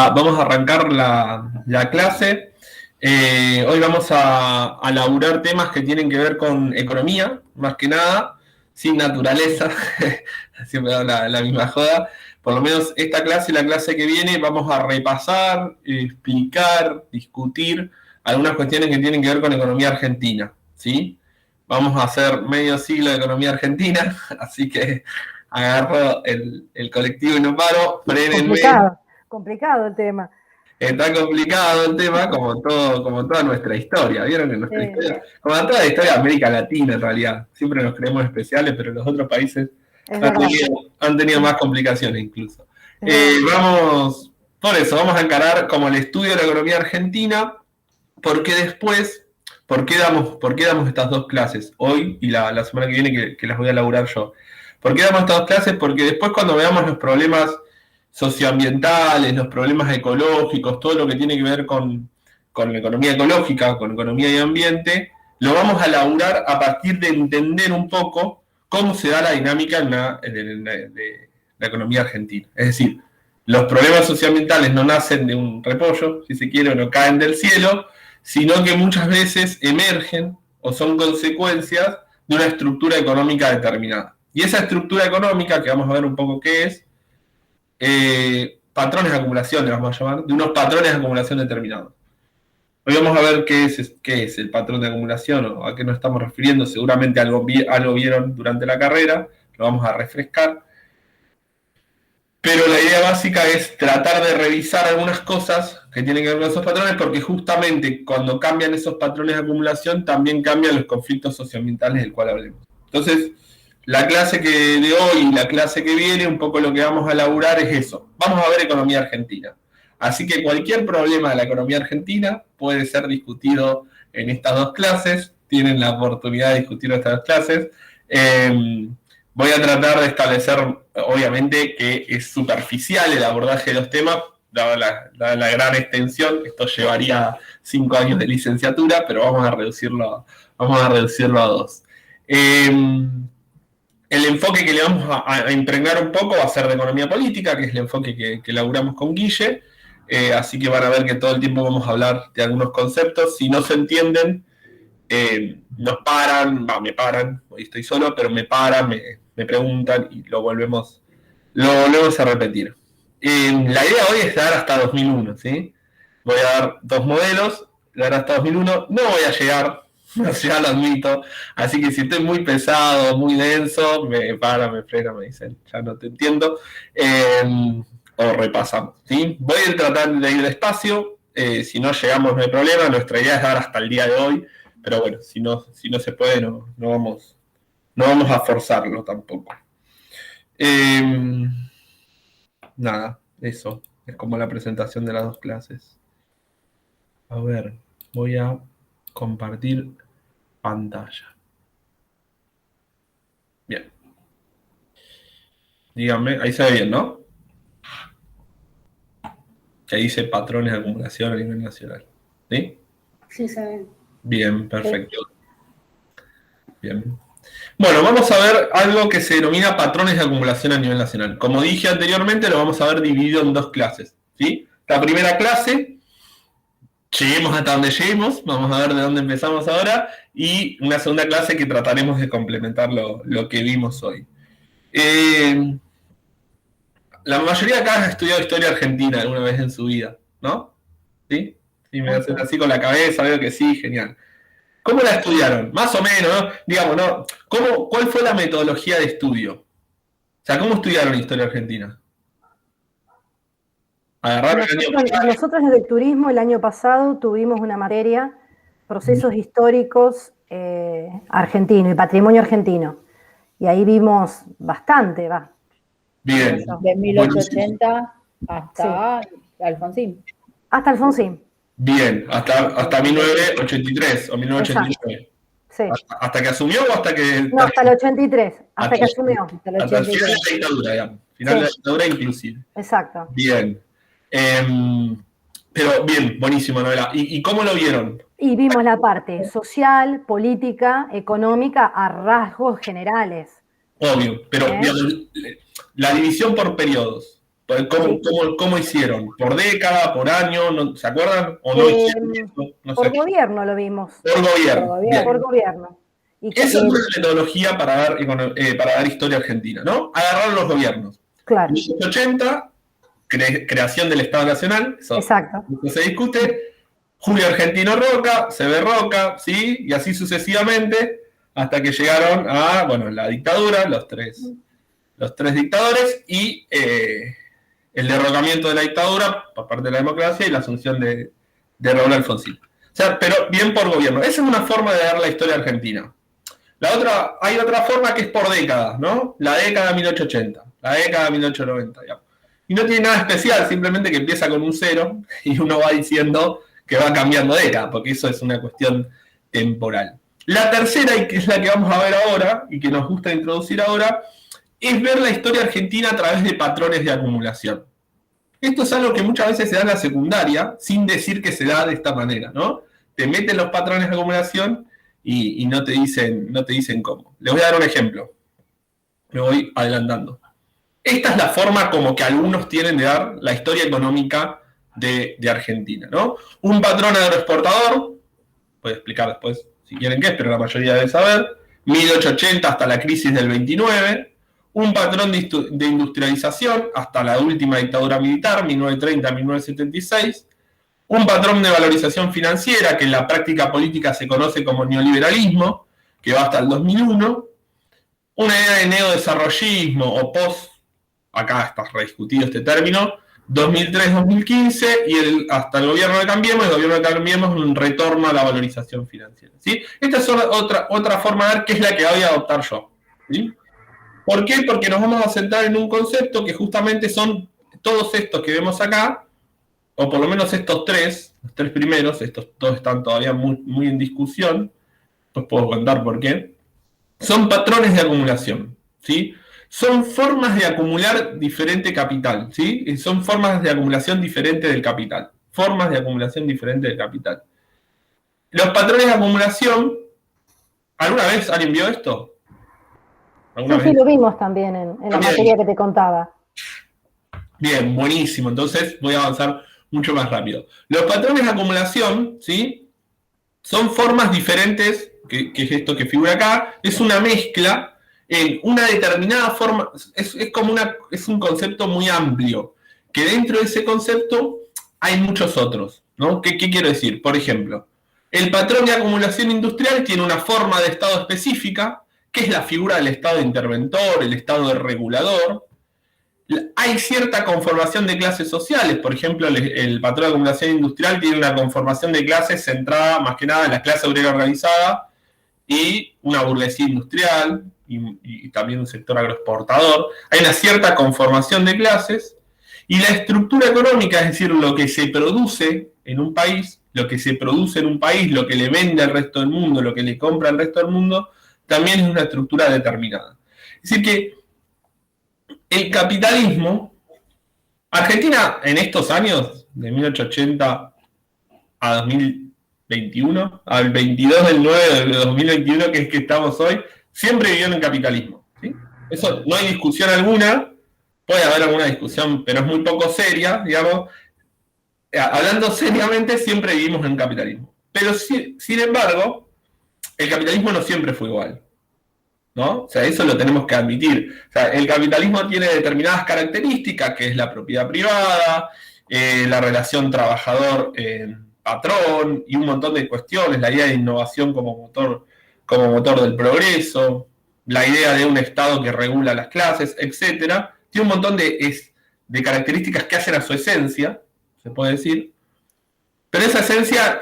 vamos a arrancar la clase. Hoy vamos a laburar temas que tienen que ver con economía, más que nada, sin naturaleza. Siempre hago la misma joda. Por lo menos esta clase y la clase que viene vamos a repasar, explicar, discutir algunas cuestiones que tienen que ver con economía argentina, ¿sí? Vamos a hacer medio siglo de economía argentina, así que agarro el colectivo y no paro, frénenme. Complicado el tema. Está complicado el tema, como toda nuestra historia. ¿Vieron que nuestra historia, como toda la historia de América Latina en realidad, siempre nos creemos especiales, pero los otros países han tenido más complicaciones incluso. Vamos a encarar como el estudio de la economía argentina, porque después, ¿por qué damos estas dos clases? Hoy y la semana que viene que las voy a elaborar yo. ¿Por qué damos estas dos clases? Porque después cuando veamos los problemas socioambientales, los problemas ecológicos, todo lo que tiene que ver con la economía ecológica, con economía y ambiente, lo vamos a elaborar a partir de entender un poco cómo se da la dinámica de la economía argentina. Es decir, los problemas socioambientales no nacen de un repollo, si se quiere, o no caen del cielo, sino que muchas veces emergen o son consecuencias de una estructura económica determinada. Y esa estructura económica, que vamos a ver un poco qué es, patrones de acumulación, le vamos a llamar, de unos patrones de acumulación determinados. Hoy vamos a ver qué es el patrón de acumulación o a qué nos estamos refiriendo. Seguramente algo vieron durante la carrera, lo vamos a refrescar. Pero la idea básica es tratar de revisar algunas cosas que tienen que ver con esos patrones, porque justamente cuando cambian esos patrones de acumulación, también cambian los conflictos socioambientales del cual hablemos. Entonces, la clase de hoy y la clase que viene, un poco lo que vamos a elaborar es eso. Vamos a ver economía argentina. Así que cualquier problema de la economía argentina puede ser discutido en estas dos clases. Tienen la oportunidad de discutir estas dos clases. Voy a tratar de establecer, obviamente, que es superficial el abordaje de los temas, dada la gran extensión. Esto llevaría 5 años de licenciatura, pero vamos a reducirlo a 2. El enfoque que le vamos a impregnar un poco va a ser de economía política, que es el enfoque que elaboramos con Guille. Así que van a ver que todo el tiempo vamos a hablar de algunos conceptos. Si no se entienden, nos paran, me paran, hoy estoy solo, pero me paran, me preguntan y lo volvemos a repetir. La idea hoy es dar hasta 2001, ¿sí? Voy a dar 2 modelos, dar hasta 2001. No voy a llegar, ya lo admito. Así que si estoy muy pesado, muy denso, me frena, me dicen, ya no te entiendo. O repasamos, ¿sí? Voy a tratar de ir despacio. Si no llegamos, no hay problema. Nuestra idea es dar hasta el día de hoy. Pero bueno, si no se puede, no vamos a forzarlo tampoco. Nada, eso. Es como la presentación de las dos clases. A ver, voy a compartir pantalla. Bien. Díganme, ahí se ve bien, ¿no? Que dice patrones de acumulación a nivel nacional. ¿Sí? Sí, se ve. Bien, perfecto. Bien. Bueno, vamos a ver algo que se denomina patrones de acumulación a nivel nacional. Como dije anteriormente, lo vamos a ver dividido en 2 clases, ¿sí? La primera clase, lleguemos hasta donde lleguemos, vamos a ver de dónde empezamos ahora, y una segunda clase que trataremos de complementar lo que vimos hoy. La mayoría de acá ha estudiado historia argentina alguna vez en su vida, ¿no? ¿Sí? Sí, me hacen así con la cabeza, veo que sí, genial. ¿Cómo la estudiaron? Más o menos, ¿no? Digamos, ¿no? ¿Cuál fue la metodología de estudio? O sea, ¿cómo estudiaron historia argentina? Nosotros en el turismo el año pasado tuvimos una materia, procesos históricos argentinos y patrimonio argentino. Y ahí vimos bastante, va. Bien. De 1880 hasta Alfonsín. Hasta Alfonsín. Bien, hasta 1983 o 1989. Sí. ¿Hasta que asumió o hasta que...? No, hasta el 83, hasta que asumió. Hasta el final de la dictadura, digamos. Final de la dictadura inclusive. Exacto. Bien. Pero bien, buenísimo, novela. ¿Y cómo lo vieron? Y vimos la parte social, política, económica a rasgos generales. Obvio, pero digamos, la división por periodos. ¿Cómo hicieron? ¿Por década, por año? ¿Se acuerdan? ¿O no hicieron eso? No por sé. gobierno lo vimos. Por gobierno. Bien. Por gobierno. Esa es una metodología para dar historia argentina, ¿no? Agarrar los gobiernos. Claro. 1880, creación del Estado Nacional, eso se discute. Julio Argentino Roca, C.B. Roca, ¿sí? Y así sucesivamente, hasta que llegaron a, la dictadura, los tres dictadores, y el derrocamiento de la dictadura por parte de la democracia y la asunción de Raúl Alfonsín. O sea, pero bien por gobierno. Esa es una forma de dar la historia argentina. Hay otra forma que es por décadas, ¿no? La década de 1880, la década de 1890, digamos. Y no tiene nada especial, simplemente que empieza con un 0 y uno va diciendo que va cambiando década, porque eso es una cuestión temporal. La tercera, y que es la que vamos a ver ahora, y que nos gusta introducir ahora, es ver la historia argentina a través de patrones de acumulación. Esto es algo que muchas veces se da en la secundaria, sin decir que se da de esta manera, ¿no? Te meten los patrones de acumulación y no te dicen cómo. Les voy a dar un ejemplo. Me voy adelantando. Esta es la forma como que algunos tienen de dar la historia económica de Argentina, ¿no? Un patrón agroexportador, voy a explicar después si quieren qué es, pero la mayoría debe saber, 1880 hasta la crisis del 29, un patrón de industrialización hasta la última dictadura militar, 1930-1976, un patrón de valorización financiera que en la práctica política se conoce como neoliberalismo, que va hasta el 2001, una idea de neodesarrollismo o post, acá está rediscutido este término, 2003-2015 y hasta el gobierno de Cambiemos, el gobierno de Cambiemos un retorno a la valorización financiera, ¿sí? Esta es otra forma de ver qué es la que voy a adoptar yo, ¿sí? ¿Por qué? Porque nos vamos a centrar en un concepto que justamente son todos estos que vemos acá, o por lo menos estos los tres primeros, estos dos están todavía muy en discusión, pues puedo contar por qué, son patrones de acumulación, ¿sí? Son formas de acumular diferente capital, ¿sí? Son formas de acumulación diferente del capital. Formas de acumulación diferente del capital. Los patrones de acumulación, ¿alguna vez alguien vio esto? Sí, lo vimos también en la materia que te contaba. Bien, buenísimo. Entonces voy a avanzar mucho más rápido. Los patrones de acumulación, ¿sí? Son formas diferentes, que es esto que figura acá, es una mezcla en una determinada forma, es un concepto muy amplio, que dentro de ese concepto hay muchos otros, ¿no? ¿Qué quiero decir? Por ejemplo, el patrón de acumulación industrial tiene una forma de estado específica, que es la figura del estado interventor, el estado de regulador. Hay cierta conformación de clases sociales, por ejemplo, el patrón de acumulación industrial tiene una conformación de clases centrada más que nada en la clase obrera organizada y una burguesía industrial y también un sector agroexportador. Hay una cierta conformación de clases y la estructura económica, es decir, lo que se produce en un país, lo que le vende al resto del mundo, lo que le compra al resto del mundo, también es una estructura determinada. Es decir que el capitalismo, Argentina en estos años, de 1880 a 2021, al 22 del 9 de 2021, que es que estamos hoy, siempre vivieron en capitalismo, ¿sí? Eso no hay discusión alguna, puede haber alguna discusión, pero es muy poco seria, digamos. Hablando seriamente, siempre vivimos en capitalismo. Pero sin embargo, el capitalismo no siempre fue igual, ¿no? O sea, eso lo tenemos que admitir. O sea, el capitalismo tiene determinadas características, que es la propiedad privada, la relación trabajador-patrón y un montón de cuestiones, la idea de innovación como motor del progreso, la idea de un Estado que regula las clases, etc. Tiene un montón de características que hacen a su esencia, se puede decir, pero esa esencia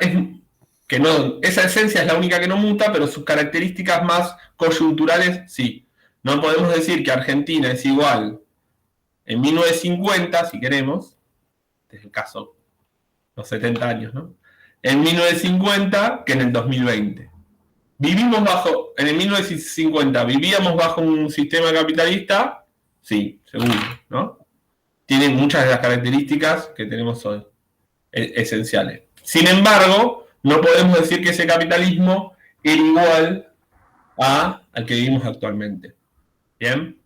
es la única que no muta, pero sus características más coyunturales sí. No podemos decir que Argentina es igual en 1950, si queremos, este es el caso, los 70 años, ¿no? En 1950 que en el 2020. En el 1950, ¿vivíamos bajo un sistema capitalista? Sí, seguro, ¿no? Tiene muchas de las características que tenemos hoy, esenciales. Sin embargo, no podemos decir que ese capitalismo era igual al que vivimos actualmente. ¿Bien?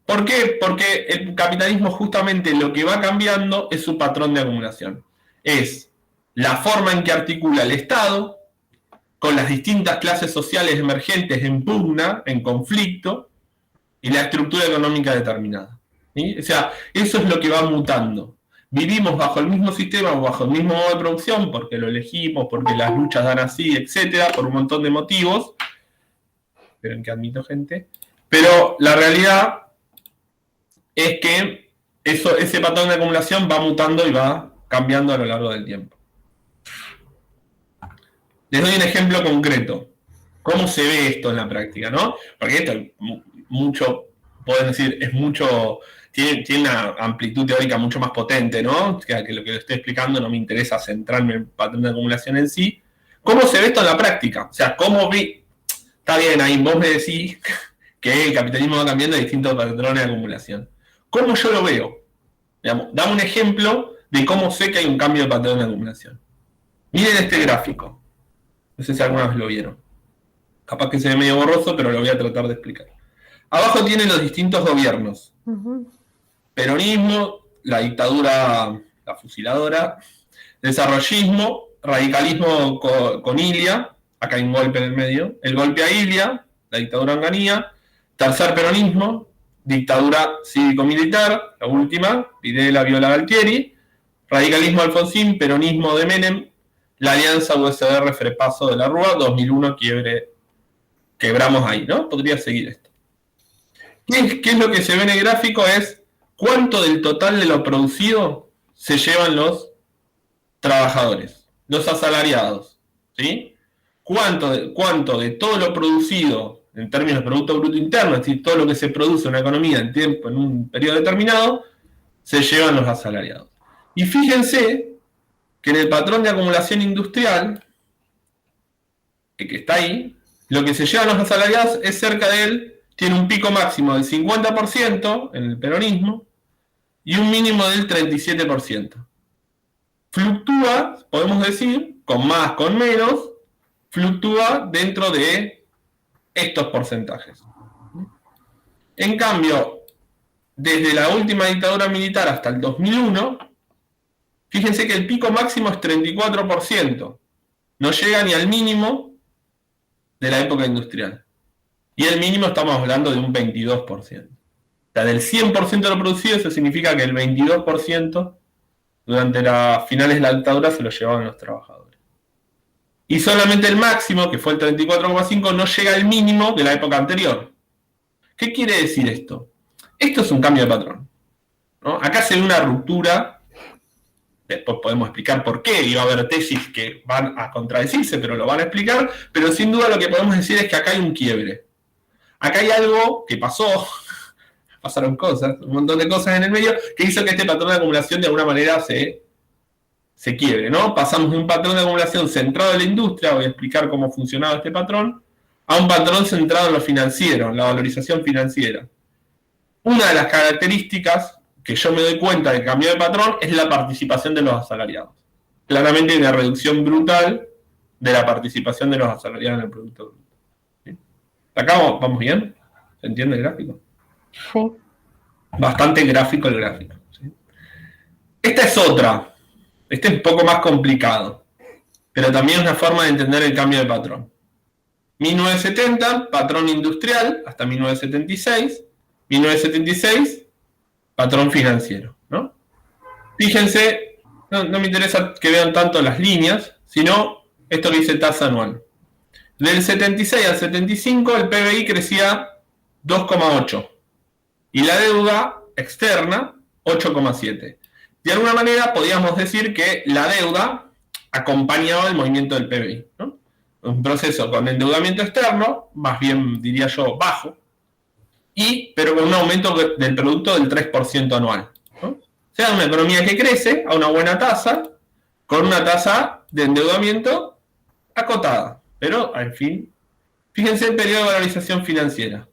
¿Por qué? Porque el capitalismo justamente lo que va cambiando es su patrón de acumulación. Es la forma en que articula el Estado con las distintas clases sociales emergentes en pugna, en conflicto, y la estructura económica determinada. ¿Sí? O sea, eso es lo que va mutando. Vivimos bajo el mismo sistema, bajo el mismo modo de producción, porque lo elegimos, porque las luchas dan así, etcétera, por un montón de motivos. Esperen que admito gente. Pero la realidad es que ese patrón de acumulación va mutando y va cambiando a lo largo del tiempo. Les doy un ejemplo concreto. ¿Cómo se ve esto en la práctica, no? Porque esto es mucho, pueden decir, es mucho, tiene una amplitud teórica mucho más potente, ¿no? Que lo que estoy explicando no me interesa centrarme en el patrón de acumulación en sí. ¿Cómo se ve esto en la práctica? O sea, ¿cómo vi? Está bien, ahí vos me decís que el capitalismo va cambiando distintos patrones de acumulación. ¿Cómo yo lo veo? Digamos, dame un ejemplo de cómo sé que hay un cambio de patrón de acumulación. Miren este gráfico. No sé si alguna vez lo vieron. Capaz que se ve medio borroso, pero lo voy a tratar de explicar. Abajo tienen los distintos gobiernos. Peronismo, la dictadura, la fusiladora, desarrollismo, radicalismo con Ilia, acá hay un golpe en el medio, el golpe a Ilia, la dictadura Onganía, tercer peronismo, dictadura cívico-militar, la última, Videla, Viola, Galtieri, radicalismo Alfonsín, peronismo de Menem, la alianza USR Frepaso de la Rúa, 2001 quebramos ahí, ¿no? Podría seguir esto. ¿Qué es lo que se ve en el gráfico? Es cuánto del total de lo producido se llevan los trabajadores, los asalariados, ¿sí? ¿Cuánto de todo lo producido en términos de Producto Bruto Interno, es decir, todo lo que se produce en una economía en un periodo determinado, se llevan los asalariados? Y fíjense que en el patrón de acumulación industrial, que está ahí, lo que se llevan los asalariados es cerca de él, tiene un pico máximo del 50% en el peronismo y un mínimo del 37%. Fluctúa, podemos decir, con más, con menos, fluctúa dentro de estos porcentajes. En cambio, desde la última dictadura militar hasta el 2001, fíjense que el pico máximo es 34%. No llega ni al mínimo de la época industrial. Y el mínimo estamos hablando de un 22%. O sea, del 100% de lo producido, eso significa que el 22% durante las finales de la dictadura se lo llevaban los trabajadores. Y solamente el máximo, que fue el 34,5%, no llega al mínimo de la época anterior. ¿Qué quiere decir esto? Esto es un cambio de patrón, ¿no? Acá se ve una ruptura. Después podemos explicar por qué, y va a haber tesis que van a contradecirse, pero lo van a explicar. Pero sin duda lo que podemos decir es que acá hay un quiebre. Acá hay algo que pasó, pasaron cosas, un montón de cosas en el medio, que hizo que este patrón de acumulación de alguna manera se quiebre, ¿no? Pasamos de un patrón de acumulación centrado en la industria, voy a explicar cómo funcionaba este patrón, a un patrón centrado en lo financiero, en la valorización financiera. Una de las características que yo me doy cuenta del cambio de patrón es la participación de los asalariados. Claramente hay una reducción brutal de la participación de los asalariados en el Producto Bruto. ¿Sí? ¿Acá vamos bien? ¿Se entiende el gráfico? Sí. Bastante gráfico el gráfico. ¿Sí? Esta es otra. Este es un poco más complicado, pero también es una forma de entender el cambio de patrón. 1970, patrón industrial, hasta 1976. 1976, patrón financiero, ¿no? Fíjense, no me interesa que vean tanto las líneas, sino esto que dice tasa anual. Del 76 al 75 el PBI crecía 2,8 y la deuda externa 8,7. De alguna manera podríamos decir que la deuda acompañaba el movimiento del PBI, ¿no? Un proceso con endeudamiento externo, más bien diría yo bajo, pero con un aumento del producto del 3% anual, ¿no? O sea, una economía que crece a una buena tasa, con una tasa de endeudamiento acotada. Pero, en fin, fíjense el periodo de valorización financiera.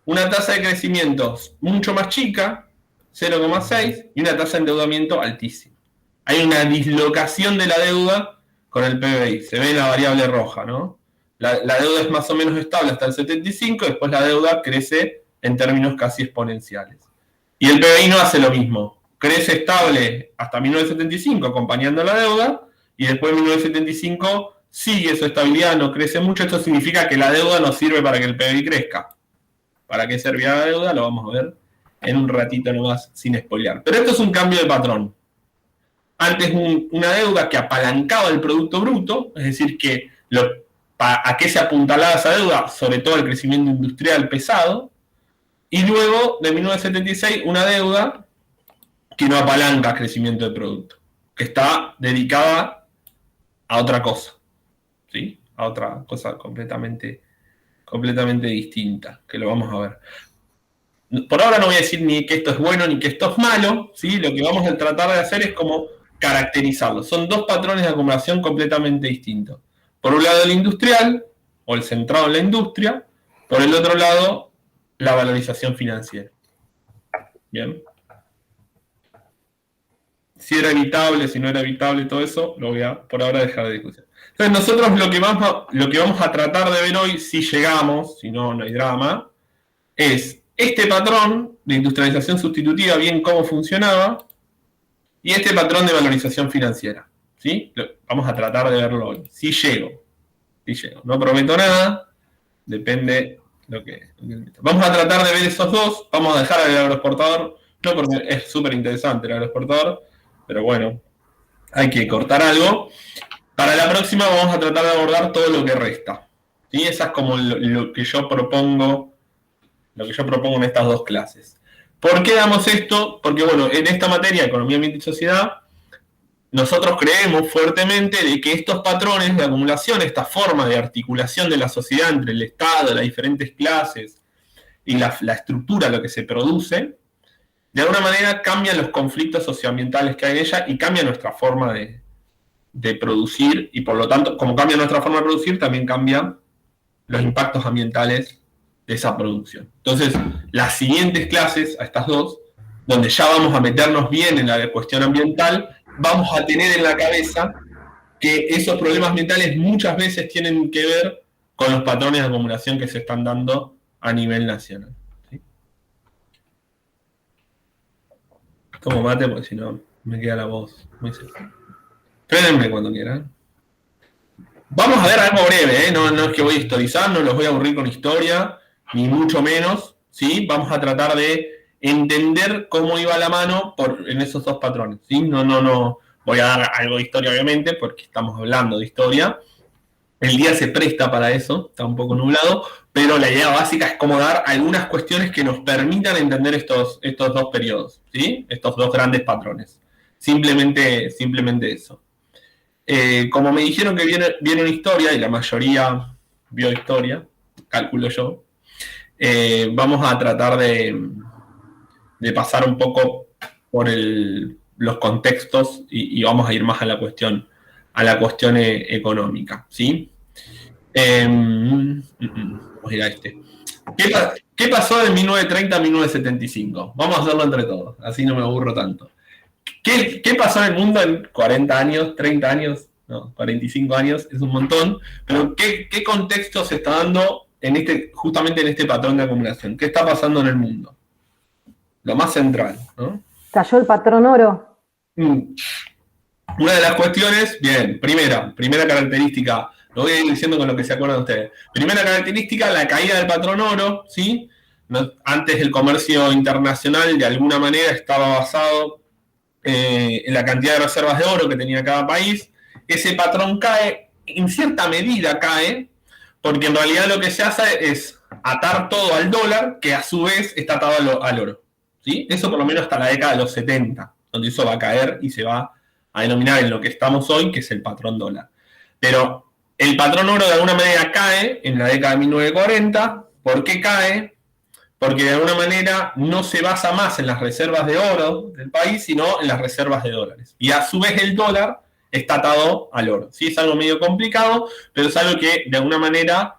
Una tasa de crecimiento mucho más chica, 0,6, y una tasa de endeudamiento altísima. Hay una dislocación de la deuda con el PBI. Se ve en la variable roja, ¿no? La deuda es más o menos estable hasta el 75, después la deuda crece en términos casi exponenciales. Y el PBI no hace lo mismo. Crece estable hasta 1975, acompañando la deuda, y después de 1975 sigue su estabilidad, no crece mucho. Esto significa que la deuda no sirve para que el PBI crezca. ¿Para qué servía la deuda? Lo vamos a ver en un ratito nomás, sin spoilear. Pero esto es un cambio de patrón. Antes una deuda que apalancaba el Producto Bruto, es decir, que ¿a qué se apuntalaba esa deuda? Sobre todo al crecimiento industrial pesado. Y luego, de 1976, una deuda que no apalanca crecimiento del producto, que está dedicada a otra cosa, ¿sí? A otra cosa completamente distinta, que lo vamos a ver. Por ahora no voy a decir ni que esto es bueno ni que esto es malo, ¿sí? Lo que vamos a tratar de hacer es como caracterizarlo. Son dos patrones de acumulación completamente distintos. Por un lado el industrial, o el centrado en la industria, por el otro lado la valorización financiera. Bien. Si era evitable, si no era evitable, todo eso, lo voy a por ahora dejar de discusión. Entonces nosotros lo que vamos a tratar de ver hoy, si llegamos, si no, no hay drama, es este patrón de industrialización sustitutiva, bien cómo funcionaba, y este patrón de valorización financiera. ¿Sí? Vamos a tratar de verlo hoy. Si llego. No prometo nada, depende lo que... Vamos a tratar de ver esos dos, vamos a dejar el agroexportador, no porque es súper interesante el agroexportador, pero bueno, hay que cortar algo. Para la próxima vamos a tratar de abordar todo lo que resta. ¿Sí? Esa es como lo que yo propongo en estas dos clases. ¿Por qué damos esto? Porque, bueno, en esta materia, Economía, Ambiente y Sociedad, nosotros creemos fuertemente de que estos patrones de acumulación, esta forma de articulación de la sociedad entre el Estado, las diferentes clases y la estructura, lo que se produce, de alguna manera cambian los conflictos socioambientales que hay en ella y cambia nuestra forma de producir, y por lo tanto, como cambia nuestra forma de producir, también cambian los impactos ambientales de esa producción. Entonces, las siguientes clases, a estas dos, donde ya vamos a meternos bien en la cuestión ambiental, vamos a tener en la cabeza que esos problemas ambientales muchas veces tienen que ver con los patrones de acumulación que se están dando a nivel nacional. ¿Sí? Tomo mate porque si no me queda la voz muy seca. Frénenme cuando quieran. Vamos a ver algo breve, no es que voy a historizar, no los voy a aburrir con historia, ni mucho menos, ¿sí? Vamos a tratar de entender cómo iba la mano en esos dos patrones, ¿sí? No voy a dar algo de historia, obviamente, porque estamos hablando de historia. El día se presta para eso, está un poco nublado, pero la idea básica es cómo dar algunas cuestiones que nos permitan entender estos dos periodos, ¿sí? Estos dos grandes patrones. Simplemente eso. Como me dijeron que viene una historia, y la mayoría vio historia, calculo yo, vamos a tratar de pasar un poco por los contextos y vamos a ir más a la cuestión económica, ¿sí? Vamos a ir a este. ¿Qué pasó de 1930 a 1975? Vamos a hacerlo entre todos, así no me aburro tanto. ¿Qué pasó en el mundo en 40 años, 30 años, no, 45 años? Es un montón, pero ¿qué contexto se está dando justamente en este patrón de acumulación? ¿Qué está pasando en el mundo? Lo más central, ¿no? ¿Cayó el patrón oro? Una de las cuestiones, bien, primera característica, lo voy a ir diciendo con lo que se acuerdan ustedes. Primera característica, la caída del patrón oro, ¿sí? Antes el comercio internacional de alguna manera estaba basado en la cantidad de reservas de oro que tenía cada país. Ese patrón cae, en cierta medida cae, porque en realidad lo que se hace es atar todo al dólar, que a su vez está atado al oro. ¿Sí? Eso por lo menos hasta la década de los 70, donde eso va a caer y se va a denominar en lo que estamos hoy, que es el patrón dólar. Pero el patrón oro de alguna manera cae en la década de 1940. ¿Por qué cae? Porque de alguna manera no se basa más en las reservas de oro del país, sino en las reservas de dólares. Y a su vez el dólar está atado al oro. ¿Sí? Es algo medio complicado, pero es algo que de alguna manera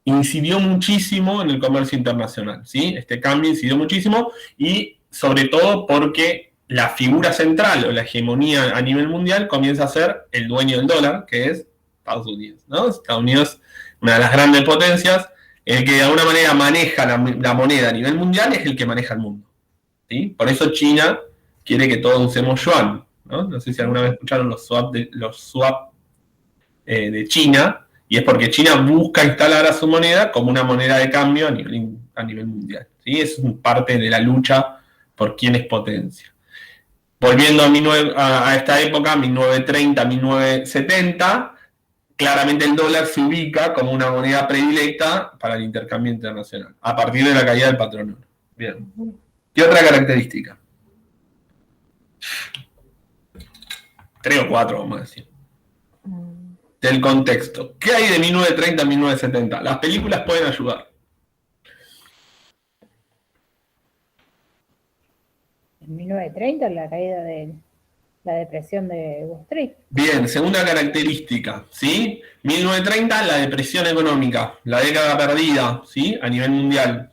incidió muchísimo en el comercio internacional, ¿sí? Este cambio incidió muchísimo y sobre todo porque la figura central o la hegemonía a nivel mundial comienza a ser el dueño del dólar, que es Estados Unidos, ¿no? Estados Unidos, una de las grandes potencias, El que de alguna manera maneja la moneda a nivel mundial es el que maneja el mundo. ¿Sí? Por eso China quiere que todos usemos yuan. No sé si alguna vez escucharon los swap de China, y es porque China busca instalar a su moneda como una moneda de cambio a nivel mundial. ¿Sí? Es parte de la lucha por quién es potencia. Volviendo a esta época, 1930, 1970, claramente el dólar se ubica como una moneda predilecta para el intercambio internacional, a partir de la caída del patrón oro. Bien. ¿Qué otra característica? 3 o 4, vamos a decir. Del contexto. ¿Qué hay de 1930 a 1970? Las películas pueden ayudar. En 1930, la caída de la depresión de Wall Street. Bien, segunda característica, ¿sí? 1930, la depresión económica, la década perdida, ¿sí? A nivel mundial.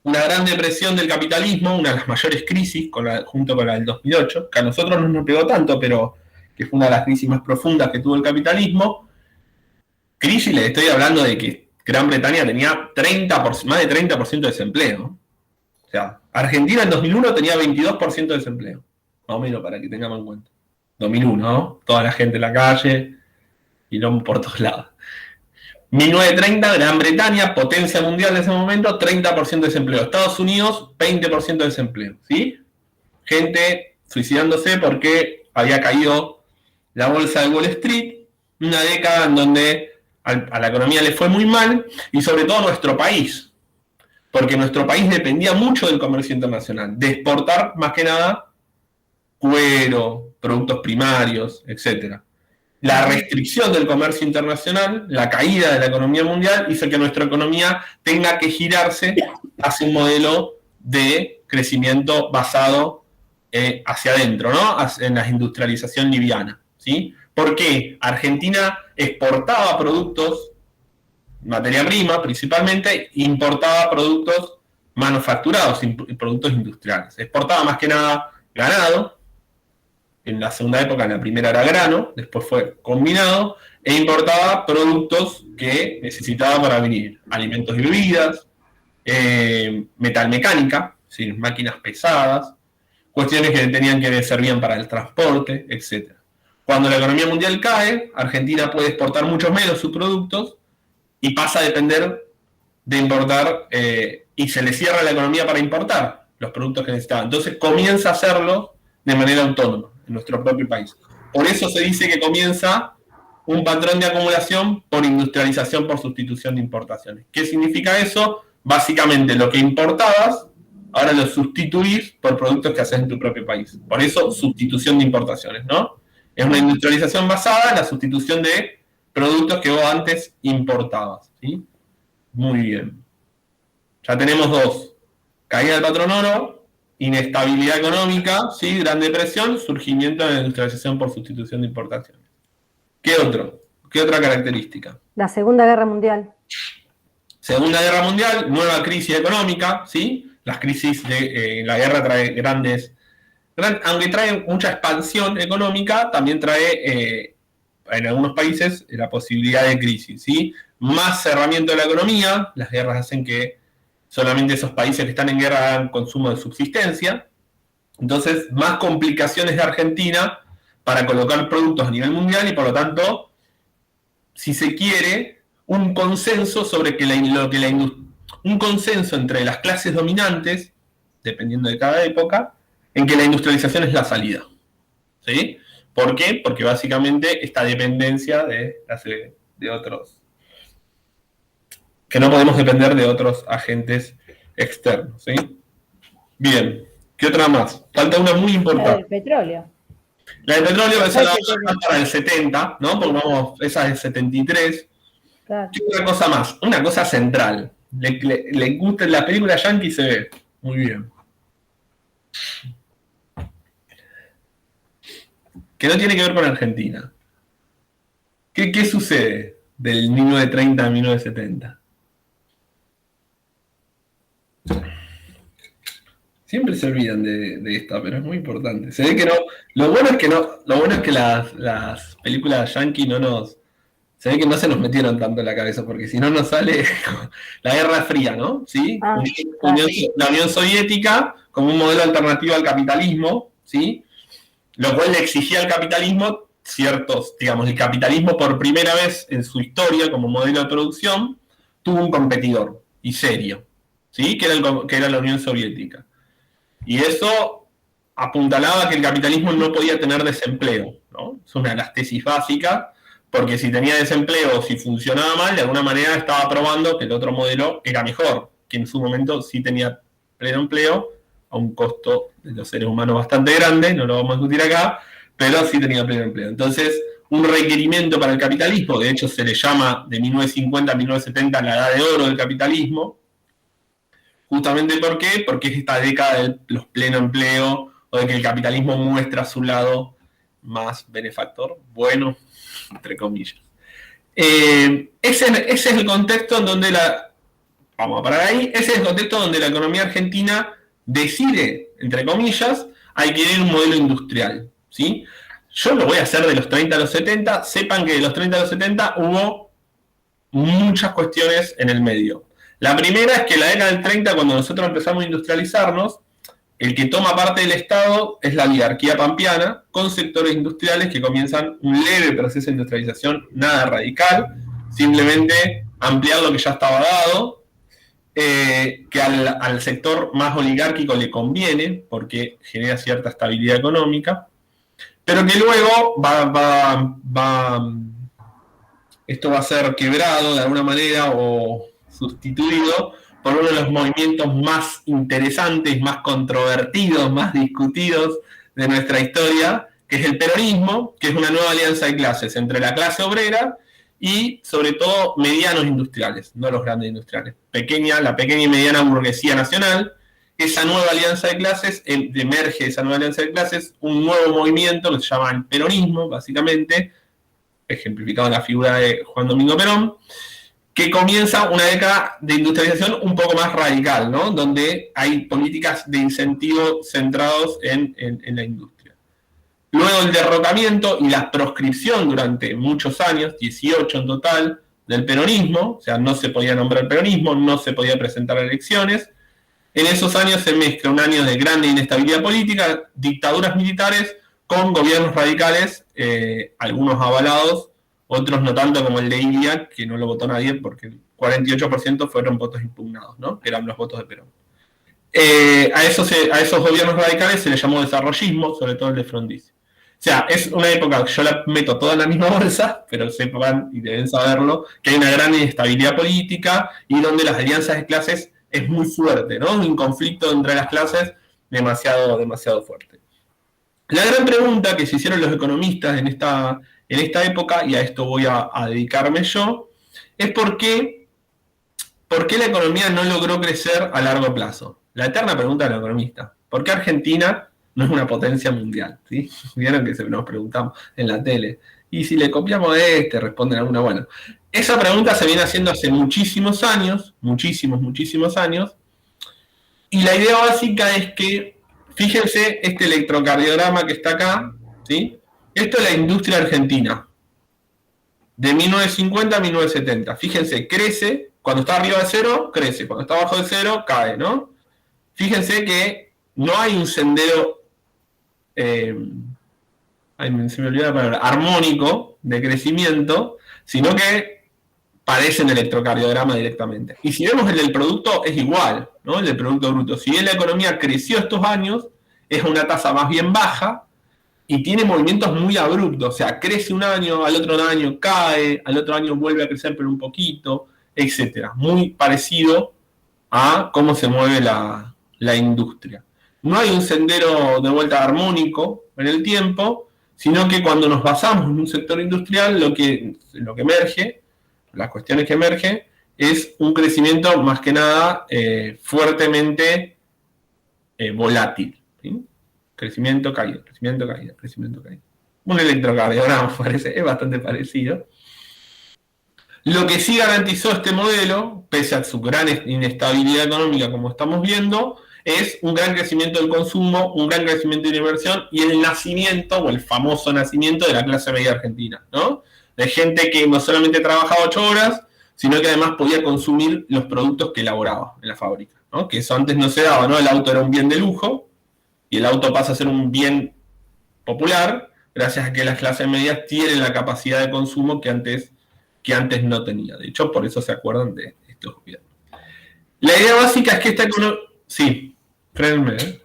Una gran depresión del capitalismo, una de las mayores crisis, junto con la del 2008, que a nosotros no nos pegó tanto, pero que fue una de las crisis más profundas que tuvo el capitalismo. Crisis, les estoy hablando de que Gran Bretaña tenía más de 30% de desempleo. O sea, Argentina en 2001 tenía 22% de desempleo. Más o menos, para que tengamos en cuenta. 2001, ¿no? Toda la gente en la calle y no por todos lados. 1930, Gran Bretaña, potencia mundial de ese momento, 30% de desempleo. Estados Unidos, 20% de desempleo. ¿Sí? Gente suicidándose porque había caído la bolsa de Wall Street, una década en donde a la economía le fue muy mal, y sobre todo a nuestro país, porque nuestro país dependía mucho del comercio internacional, de exportar más que nada cuero, productos primarios, etc. La restricción del comercio internacional, la caída de la economía mundial, hizo que nuestra economía tenga que girarse hacia un modelo de crecimiento basado hacia adentro, ¿no? En la industrialización liviana, ¿sí? Porque Argentina exportaba productos, materia prima principalmente, importaba productos manufacturados, productos industriales. Exportaba más que nada ganado. En la segunda época, en la primera era grano, después fue combinado, e importaba productos que necesitaba para venir, alimentos y bebidas, metalmecánica, es decir, máquinas pesadas, cuestiones que servían para el transporte, etc. Cuando la economía mundial cae, Argentina puede exportar mucho menos sus productos y pasa a depender de importar, y se le cierra la economía para importar los productos que necesitaba. Entonces comienza a hacerlo de manera autónoma en nuestro propio país. Por eso se dice que comienza un patrón de acumulación por industrialización por sustitución de importaciones. ¿Qué significa eso? Básicamente lo que importabas, ahora lo sustituís por productos que haces en tu propio país. Por eso, sustitución de importaciones, ¿no? Es una industrialización basada en la sustitución de productos que vos antes importabas, ¿sí? Muy bien. Ya tenemos dos. Caída del patrón oro, inestabilidad económica, ¿sí? Gran depresión, surgimiento de la industrialización por sustitución de importaciones. ¿Qué otro? ¿Qué otra característica? La Segunda Guerra Mundial. Segunda Guerra Mundial, nueva crisis económica, ¿sí? Las crisis de la guerra trae aunque trae mucha expansión económica, también trae en algunos países la posibilidad de crisis, ¿sí? Más cerramiento de la economía, las guerras hacen que solamente esos países que están en guerra hagan consumo de subsistencia, entonces más complicaciones de Argentina para colocar productos a nivel mundial y por lo tanto, si se quiere, un consenso sobre un consenso entre las clases dominantes, dependiendo de cada época, en que la industrialización es la salida. ¿Sí? ¿Por qué? Porque básicamente esta dependencia de otros, que no podemos depender de otros agentes externos. ¿Sí? Bien, ¿qué otra más? Falta una muy importante. La del petróleo. La del petróleo va a ser para el 70, ¿no? Porque esa es el 73. Claro. ¿Qué otra cosa más? Una cosa central. Le gusta la película Yankee, se ve. Muy bien. Que no tiene que ver con Argentina. ¿Qué sucede del 1930 a 1970? Siempre se olvidan de esta, pero es muy importante. Se ve que no. Lo bueno es que las películas yankee no nos Se ve que no se nos metieron tanto en la cabeza, porque si no nos sale la Guerra Fría, ¿no? ¿Sí? Claro. La Unión Soviética como un modelo alternativo al capitalismo, ¿sí? Lo cual le exigía al capitalismo ciertos, digamos, el capitalismo por primera vez en su historia como modelo de producción tuvo un competidor, y serio, ¿sí? Que era la Unión Soviética. Y eso apuntalaba que el capitalismo no podía tener desempleo, ¿no? Es una de las tesis básicas, porque si tenía desempleo o si funcionaba mal, de alguna manera estaba probando que el otro modelo era mejor, que en su momento sí tenía pleno empleo, a un costo de los seres humanos bastante grande, no lo vamos a discutir acá, pero sí tenía pleno empleo. Entonces, un requerimiento para el capitalismo, de hecho se le llama de 1950 a 1970 la edad de oro del capitalismo, justamente ¿por qué? Porque es esta década de los pleno empleo, o de que el capitalismo muestra su lado más benefactor, bueno, entre comillas. Ese es el contexto en donde vamos a parar ahí, ese es el contexto donde la economía argentina decide, entre comillas, adquirir un modelo industrial, ¿sí? Yo lo voy a hacer de los 30 a los 70, sepan que de los 30 a los 70 hubo muchas cuestiones en el medio. La primera es que en la década del 30, cuando nosotros empezamos a industrializarnos, el que toma parte del Estado es la oligarquía pampeana, con sectores industriales que comienzan un leve proceso de industrialización, nada radical, simplemente ampliar lo que ya estaba dado, que al sector más oligárquico le conviene, porque genera cierta estabilidad económica, pero que luego esto va a ser quebrado de alguna manera o sustituido por uno de los movimientos más interesantes, más controvertidos, más discutidos de nuestra historia, que es el peronismo, que es una nueva alianza de clases entre la clase obrera y, sobre todo, medianos industriales, no los grandes industriales. La pequeña y mediana burguesía nacional. Esa nueva alianza de clases, emerge de esa nueva alianza de clases un nuevo movimiento que se llama el peronismo, básicamente, ejemplificado en la figura de Juan Domingo Perón, que comienza una década de industrialización un poco más radical, ¿no? Donde hay políticas de incentivo centrados en la industria. Luego el derrocamiento y la proscripción durante muchos años, 18 en total, del peronismo, o sea, no se podía nombrar peronismo, no se podía presentar a elecciones. En esos años se mezcla un año de grande inestabilidad política, dictaduras militares, con gobiernos radicales, algunos avalados, otros no tanto, como el de Ilia, que no lo votó nadie porque el 48% fueron votos impugnados, ¿no? Que eran los votos de Perón. A esos gobiernos radicales se les llamó desarrollismo, sobre todo el de Frondizi. O sea, es una época que yo la meto toda en la misma bolsa, pero sepan y deben saberlo, que hay una gran inestabilidad política y donde las alianzas de clases es muy fuerte, ¿no? Un conflicto entre las clases demasiado fuerte. La gran pregunta que se hicieron los economistas en esta época, y a esto voy a dedicarme yo, es por qué la economía no logró crecer a largo plazo. La eterna pregunta del economista. ¿Por qué Argentina no es una potencia mundial? ¿Sí? Vieron que nos preguntamos en la tele. Y si le copiamos responden alguna. Bueno, esa pregunta se viene haciendo hace muchísimos años, muchísimos años, y la idea básica es que, fíjense este electrocardiograma que está acá, ¿sí? Esto es la industria argentina, de 1950 a 1970. Fíjense, crece, cuando está arriba de cero, crece, cuando está abajo de cero, cae, ¿no? Fíjense que no hay un sendero, se me olvidó la palabra, armónico de crecimiento, sino que parece un electrocardiograma directamente. Y si vemos el del producto, es igual, ¿no? El del Producto Bruto. Si bien la economía creció estos años, es una tasa más bien baja, y tiene movimientos muy abruptos, o sea, crece un año, al otro año cae, al otro año vuelve a crecer pero un poquito, etc. Muy parecido a cómo se mueve la industria. No hay un sendero de vuelta armónico en el tiempo, sino que cuando nos basamos en un sector industrial, lo que emerge, las cuestiones que emergen, es un crecimiento más que nada fuertemente volátil, ¿sí? Crecimiento, caída. Un electrocardiograma parece, es bastante parecido. Lo que sí garantizó este modelo, pese a su gran inestabilidad económica, como estamos viendo, es un gran crecimiento del consumo, un gran crecimiento de la inversión y el nacimiento, o el famoso nacimiento de la clase media argentina, ¿no? de gente que no solamente trabajaba 8 horas, sino que además podía consumir los productos que elaboraba en la fábrica, ¿no? Que eso antes no se daba, ¿no? El auto era un bien de lujo y el auto pasa a ser un bien popular gracias a que las clases medias tienen la capacidad de consumo que antes no tenía. De hecho, por eso se acuerdan de estos gobiernos. La idea básica es que esta economía... Sí, frenenme, ¿eh?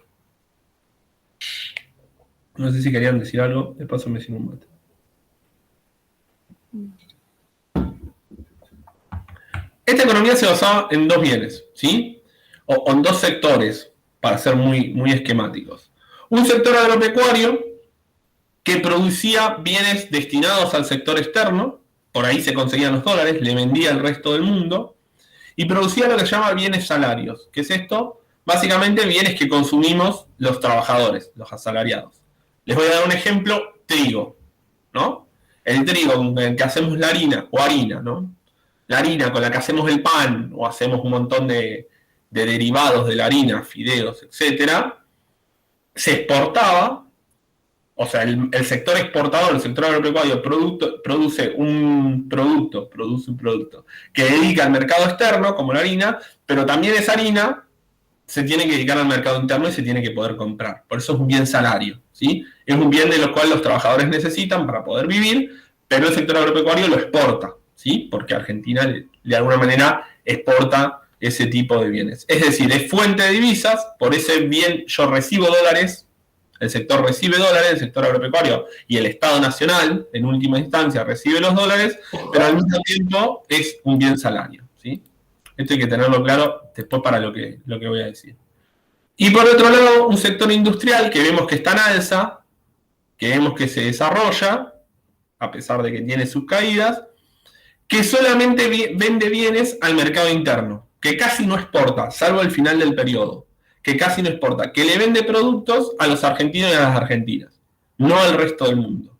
No sé si querían decir algo, de paso me sirvo un mate. Esta economía se basaba en 2 bienes, ¿sí? O en 2 sectores, para ser muy, muy esquemáticos. Un sector agropecuario que producía bienes destinados al sector externo, por ahí se conseguían los dólares, le vendía al resto del mundo, y producía lo que se llama bienes salarios. ¿Qué es esto? Básicamente bienes que consumimos los trabajadores, los asalariados. Les voy a dar un ejemplo, trigo, ¿no? El trigo con el que hacemos la harina, o harina, ¿no? La harina con la que hacemos el pan, o hacemos un montón de derivados de la harina, fideos, etc., se exportaba, o sea, el sector exportador, el sector agropecuario, produce un producto que dedica al mercado externo, como la harina, pero también esa harina se tiene que dedicar al mercado interno y se tiene que poder comprar. Por eso es un bien salario, ¿sí? Es un bien de lo cual los trabajadores necesitan para poder vivir, pero el sector agropecuario lo exporta, ¿sí? Porque Argentina, de alguna manera, exporta ese tipo de bienes. Es decir, es fuente de divisas, por ese bien yo recibo dólares, el sector recibe dólares, el sector agropecuario y el Estado Nacional, en última instancia, recibe los dólares, pero al mismo tiempo es un bien salario, ¿sí? Esto hay que tenerlo claro después para lo que voy a decir. Y por otro lado, un sector industrial que vemos que está en alza, que vemos que se desarrolla, a pesar de que tiene sus caídas, que solamente vende bienes al mercado interno, que casi no exporta, salvo el final del periodo, que casi no exporta, que le vende productos a los argentinos y a las argentinas, no al resto del mundo.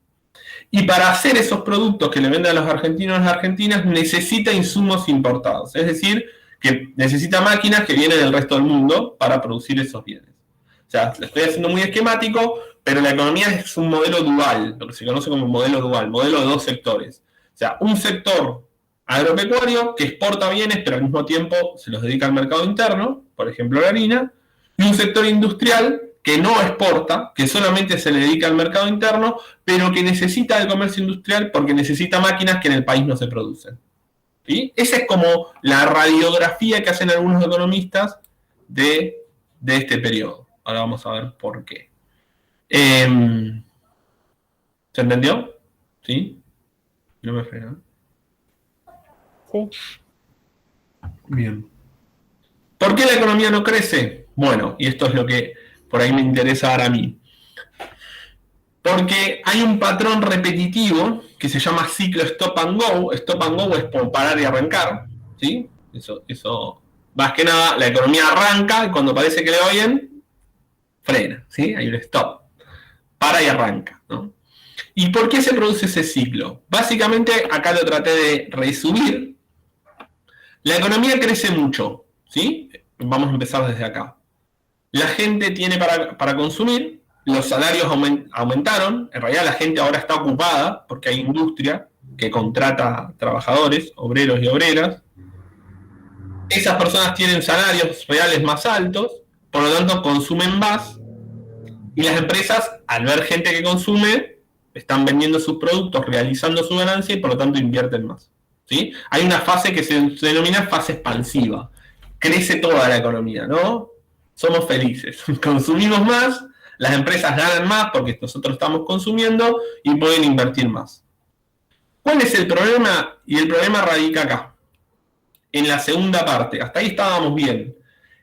Y para hacer esos productos que le venden a los argentinos y a las argentinas, necesita insumos importados. Es decir, que necesita máquinas que vienen del resto del mundo para producir esos bienes. O sea, lo estoy haciendo muy esquemático, pero la economía es un modelo dual, lo que se conoce como modelo dual, modelo de 2 sectores. O sea, un sector agropecuario que exporta bienes, pero al mismo tiempo se los dedica al mercado interno, por ejemplo la harina, y un sector industrial que no exporta, que solamente se le dedica al mercado interno, pero que necesita el comercio industrial porque necesita máquinas que en el país no se producen. ¿Sí? Esa es como la radiografía que hacen algunos economistas de este periodo. Ahora vamos a ver por qué. ¿Se entendió? ¿Sí? No me frena. Sí. Bien. ¿Por qué la economía no crece? Bueno, y esto es lo que por ahí me interesa ahora a mí. Porque hay un patrón repetitivo que se llama ciclo stop and go. Stop and go es por parar y arrancar, ¿sí? Eso, más que nada, la economía arranca y cuando parece que le va bien, frena, ¿sí? Hay un stop. Para y arranca, ¿no? ¿Y por qué se produce ese ciclo? Básicamente, acá lo traté de resumir. La economía crece mucho, ¿sí? Vamos a empezar desde acá. La gente tiene para consumir, los salarios aumentaron, en realidad la gente ahora está ocupada porque hay industria que contrata trabajadores, obreros y obreras. Esas personas tienen salarios reales más altos, por lo tanto consumen más, y las empresas, al ver gente que consume, están vendiendo sus productos, realizando su ganancia y por lo tanto invierten más, ¿sí? Hay una fase que se denomina fase expansiva. Crece toda la economía, ¿no? Somos felices, consumimos más, las empresas ganan más porque nosotros estamos consumiendo y pueden invertir más. ¿Cuál es el problema? Y el problema radica acá, en la segunda parte. Hasta ahí estábamos bien.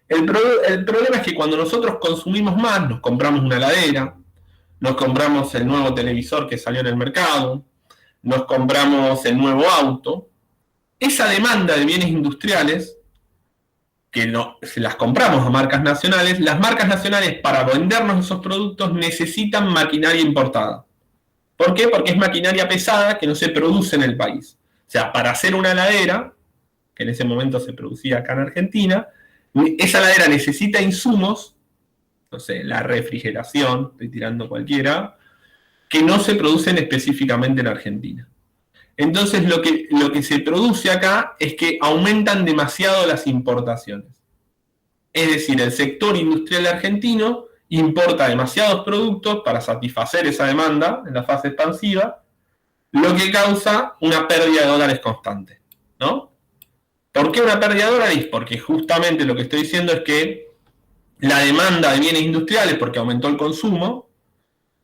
El problema es que cuando nosotros consumimos más, nos compramos una heladera, nos compramos el nuevo televisor que salió en el mercado, nos compramos el nuevo auto, esa demanda de bienes industriales que se las compramos a marcas nacionales, las marcas nacionales para vendernos esos productos necesitan maquinaria importada. ¿Por qué? Porque es maquinaria pesada que no se produce en el país. O sea, para hacer una heladera, que en ese momento se producía acá en Argentina, esa heladera necesita insumos, no sé, la refrigeración, estoy tirando cualquiera, que no se producen específicamente en Argentina. Entonces lo que se produce acá es que aumentan demasiado las importaciones. Es decir, el sector industrial argentino importa demasiados productos para satisfacer esa demanda en la fase expansiva, lo que causa una pérdida de dólares constante, ¿no? ¿Por qué una pérdida de dólares? Porque justamente lo que estoy diciendo es que la demanda de bienes industriales, porque aumentó el consumo,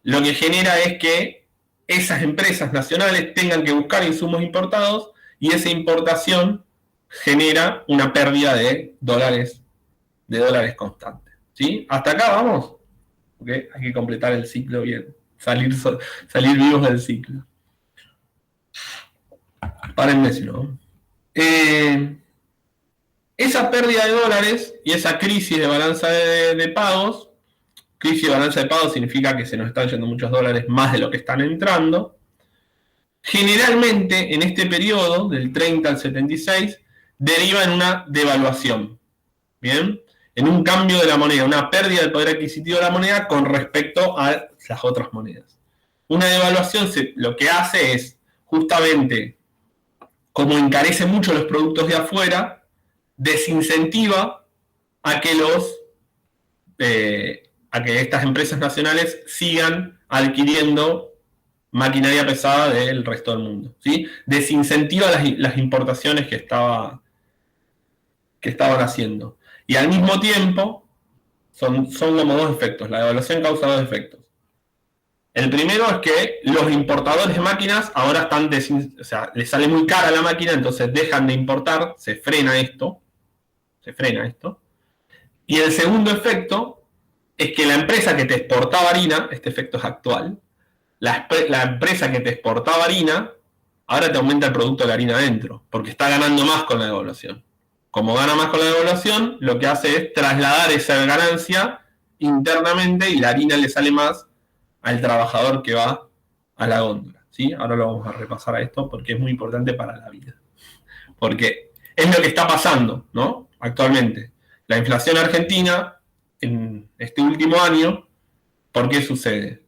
lo que genera es que esas empresas nacionales tengan que buscar insumos importados y esa importación genera una pérdida de dólares constantes. ¿Sí? ¿Hasta acá vamos? ¿Okay? Hay que completar el ciclo bien, salir vivos del ciclo. Párenme si no. Esa pérdida de dólares y esa crisis de balanza de pagos, crisis de balanza de pagos significa que se nos están yendo muchos dólares más de lo que están entrando. Generalmente en este periodo, del 30 al 76, deriva en una devaluación. ¿Bien? En un cambio de la moneda, una pérdida del poder adquisitivo de la moneda con respecto a las otras monedas. Una devaluación lo que hace es, justamente, como encarece mucho los productos de afuera, desincentiva a que estas empresas nacionales sigan adquiriendo maquinaria pesada del resto del mundo, ¿sí? Desincentiva las importaciones que estaban haciendo. Y al mismo tiempo, son como dos efectos. La devaluación causa dos efectos. El primero es que los importadores de máquinas ahora están, les sale muy cara la máquina, entonces dejan de importar, se frena esto. Y el segundo efecto es que la empresa que te exportaba harina, este efecto es actual, la empresa que te exportaba harina, ahora te aumenta el producto de la harina adentro, porque está ganando más con la devaluación. Como gana más con la devaluación, lo que hace es trasladar esa ganancia internamente y la harina le sale más al trabajador que va a la góndola, ¿sí? Ahora lo vamos a repasar a esto porque es muy importante para la vida. Porque es lo que está pasando, ¿no? Actualmente. La inflación argentina en este último año, ¿por qué sucede?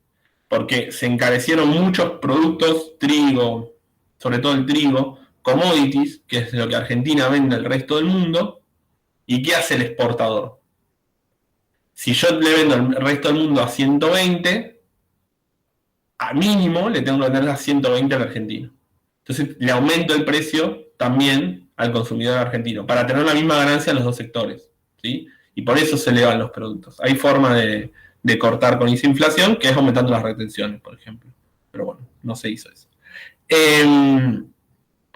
Porque se encarecieron muchos productos, trigo, sobre todo el trigo, commodities, que es lo que Argentina vende al resto del mundo, ¿y qué hace el exportador? Si yo le vendo al resto del mundo a 120, a mínimo le tengo que vender a 120 al argentino. Entonces le aumento el precio también al consumidor argentino, para tener la misma ganancia en los dos sectores, ¿sí? Y por eso se elevan los productos. Hay forma de cortar con esa inflación, que es aumentando las retenciones, por ejemplo. Pero bueno, no se hizo eso.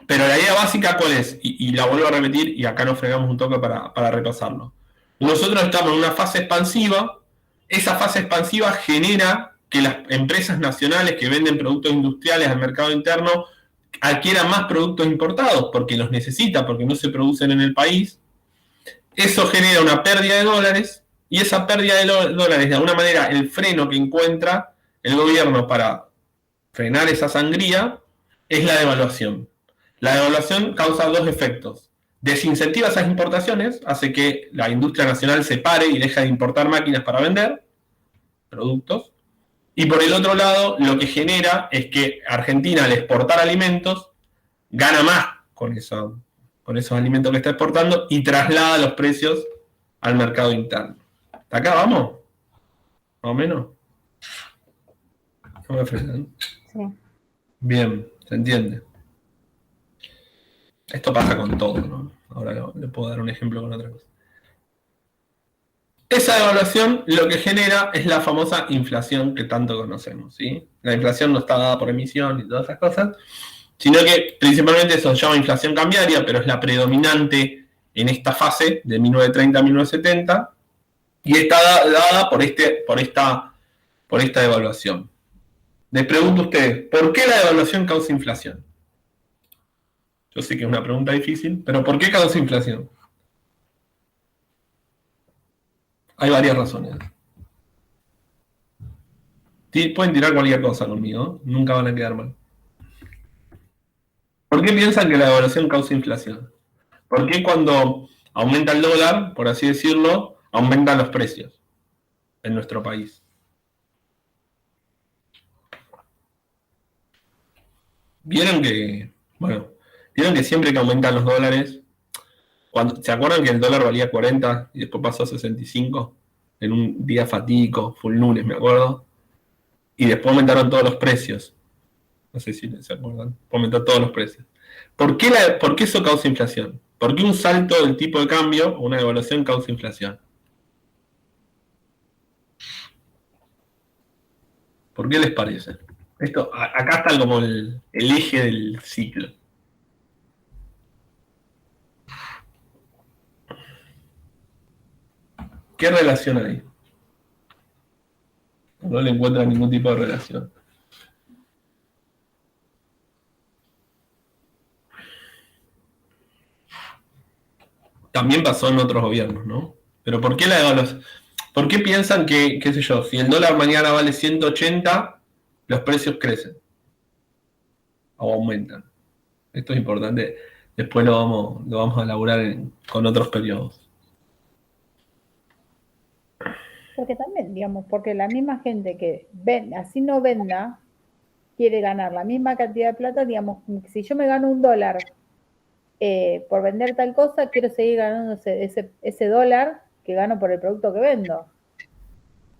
Pero la idea básica, ¿cuál es? Y la vuelvo a repetir, y acá nos fregamos un toque para repasarlo. Nosotros estamos en una fase expansiva. Esa fase expansiva genera que las empresas nacionales que venden productos industriales al mercado interno adquieran más productos importados, porque los necesita, porque no se producen en el país. Eso genera una pérdida de dólares, y esa pérdida de dólares, de alguna manera, el freno que encuentra el gobierno para frenar esa sangría, es la devaluación. La devaluación causa dos efectos. Desincentiva esas importaciones, hace que la industria nacional se pare y deje de importar máquinas para vender productos. Y por el otro lado, lo que genera es que Argentina, al exportar alimentos, gana más con esos alimentos que está exportando y traslada los precios al mercado interno. ¿Hasta acá vamos? ¿Más o menos? ¿No me ofrecen? Sí. Bien, se entiende. Esto pasa con todo, ¿no? Ahora le puedo dar un ejemplo con otra cosa. Esa devaluación lo que genera es la famosa inflación que tanto conocemos, ¿sí? La inflación no está dada por emisión y todas esas cosas, sino que principalmente eso se llama inflación cambiaria, pero es la predominante en esta fase de 1930 a 1970 y está dada por esta devaluación. Les pregunto a ustedes, ¿por qué la devaluación causa inflación? Yo sé que es una pregunta difícil, pero ¿por qué causa inflación? Hay varias razones. Sí, pueden tirar cualquier cosa conmigo, nunca van a quedar mal. ¿Por qué piensan que la devaluación causa inflación? ¿Por qué cuando aumenta el dólar, por así decirlo, aumentan los precios en nuestro país? Vieron que Bueno, vieron que siempre que aumentan los dólares, ¿se acuerdan que el dólar valía 40 y después pasó a 65? En un día fatídico, fue un lunes, me acuerdo. Y después aumentaron todos los precios. No sé si se acuerdan. Aumentó todos los precios. ¿Por qué eso causa inflación? ¿Por qué un salto del tipo de cambio o una devaluación causa inflación? ¿Por qué les parece? Acá está como el eje del ciclo. ¿Qué relación hay? No le encuentran ningún tipo de relación. También pasó en otros gobiernos, ¿no? Pero ¿por qué la devaluación? ¿Por qué piensan que, qué sé yo, si el dólar mañana vale 180, los precios crecen o aumentan? Esto es importante. Después lo vamos a elaborar con otros periodos. Porque también, digamos, porque la misma gente que así no venda, quiere ganar la misma cantidad de plata, digamos, si yo me gano $1 por vender tal cosa, quiero seguir ganando ese dólar que gano por el producto que vendo.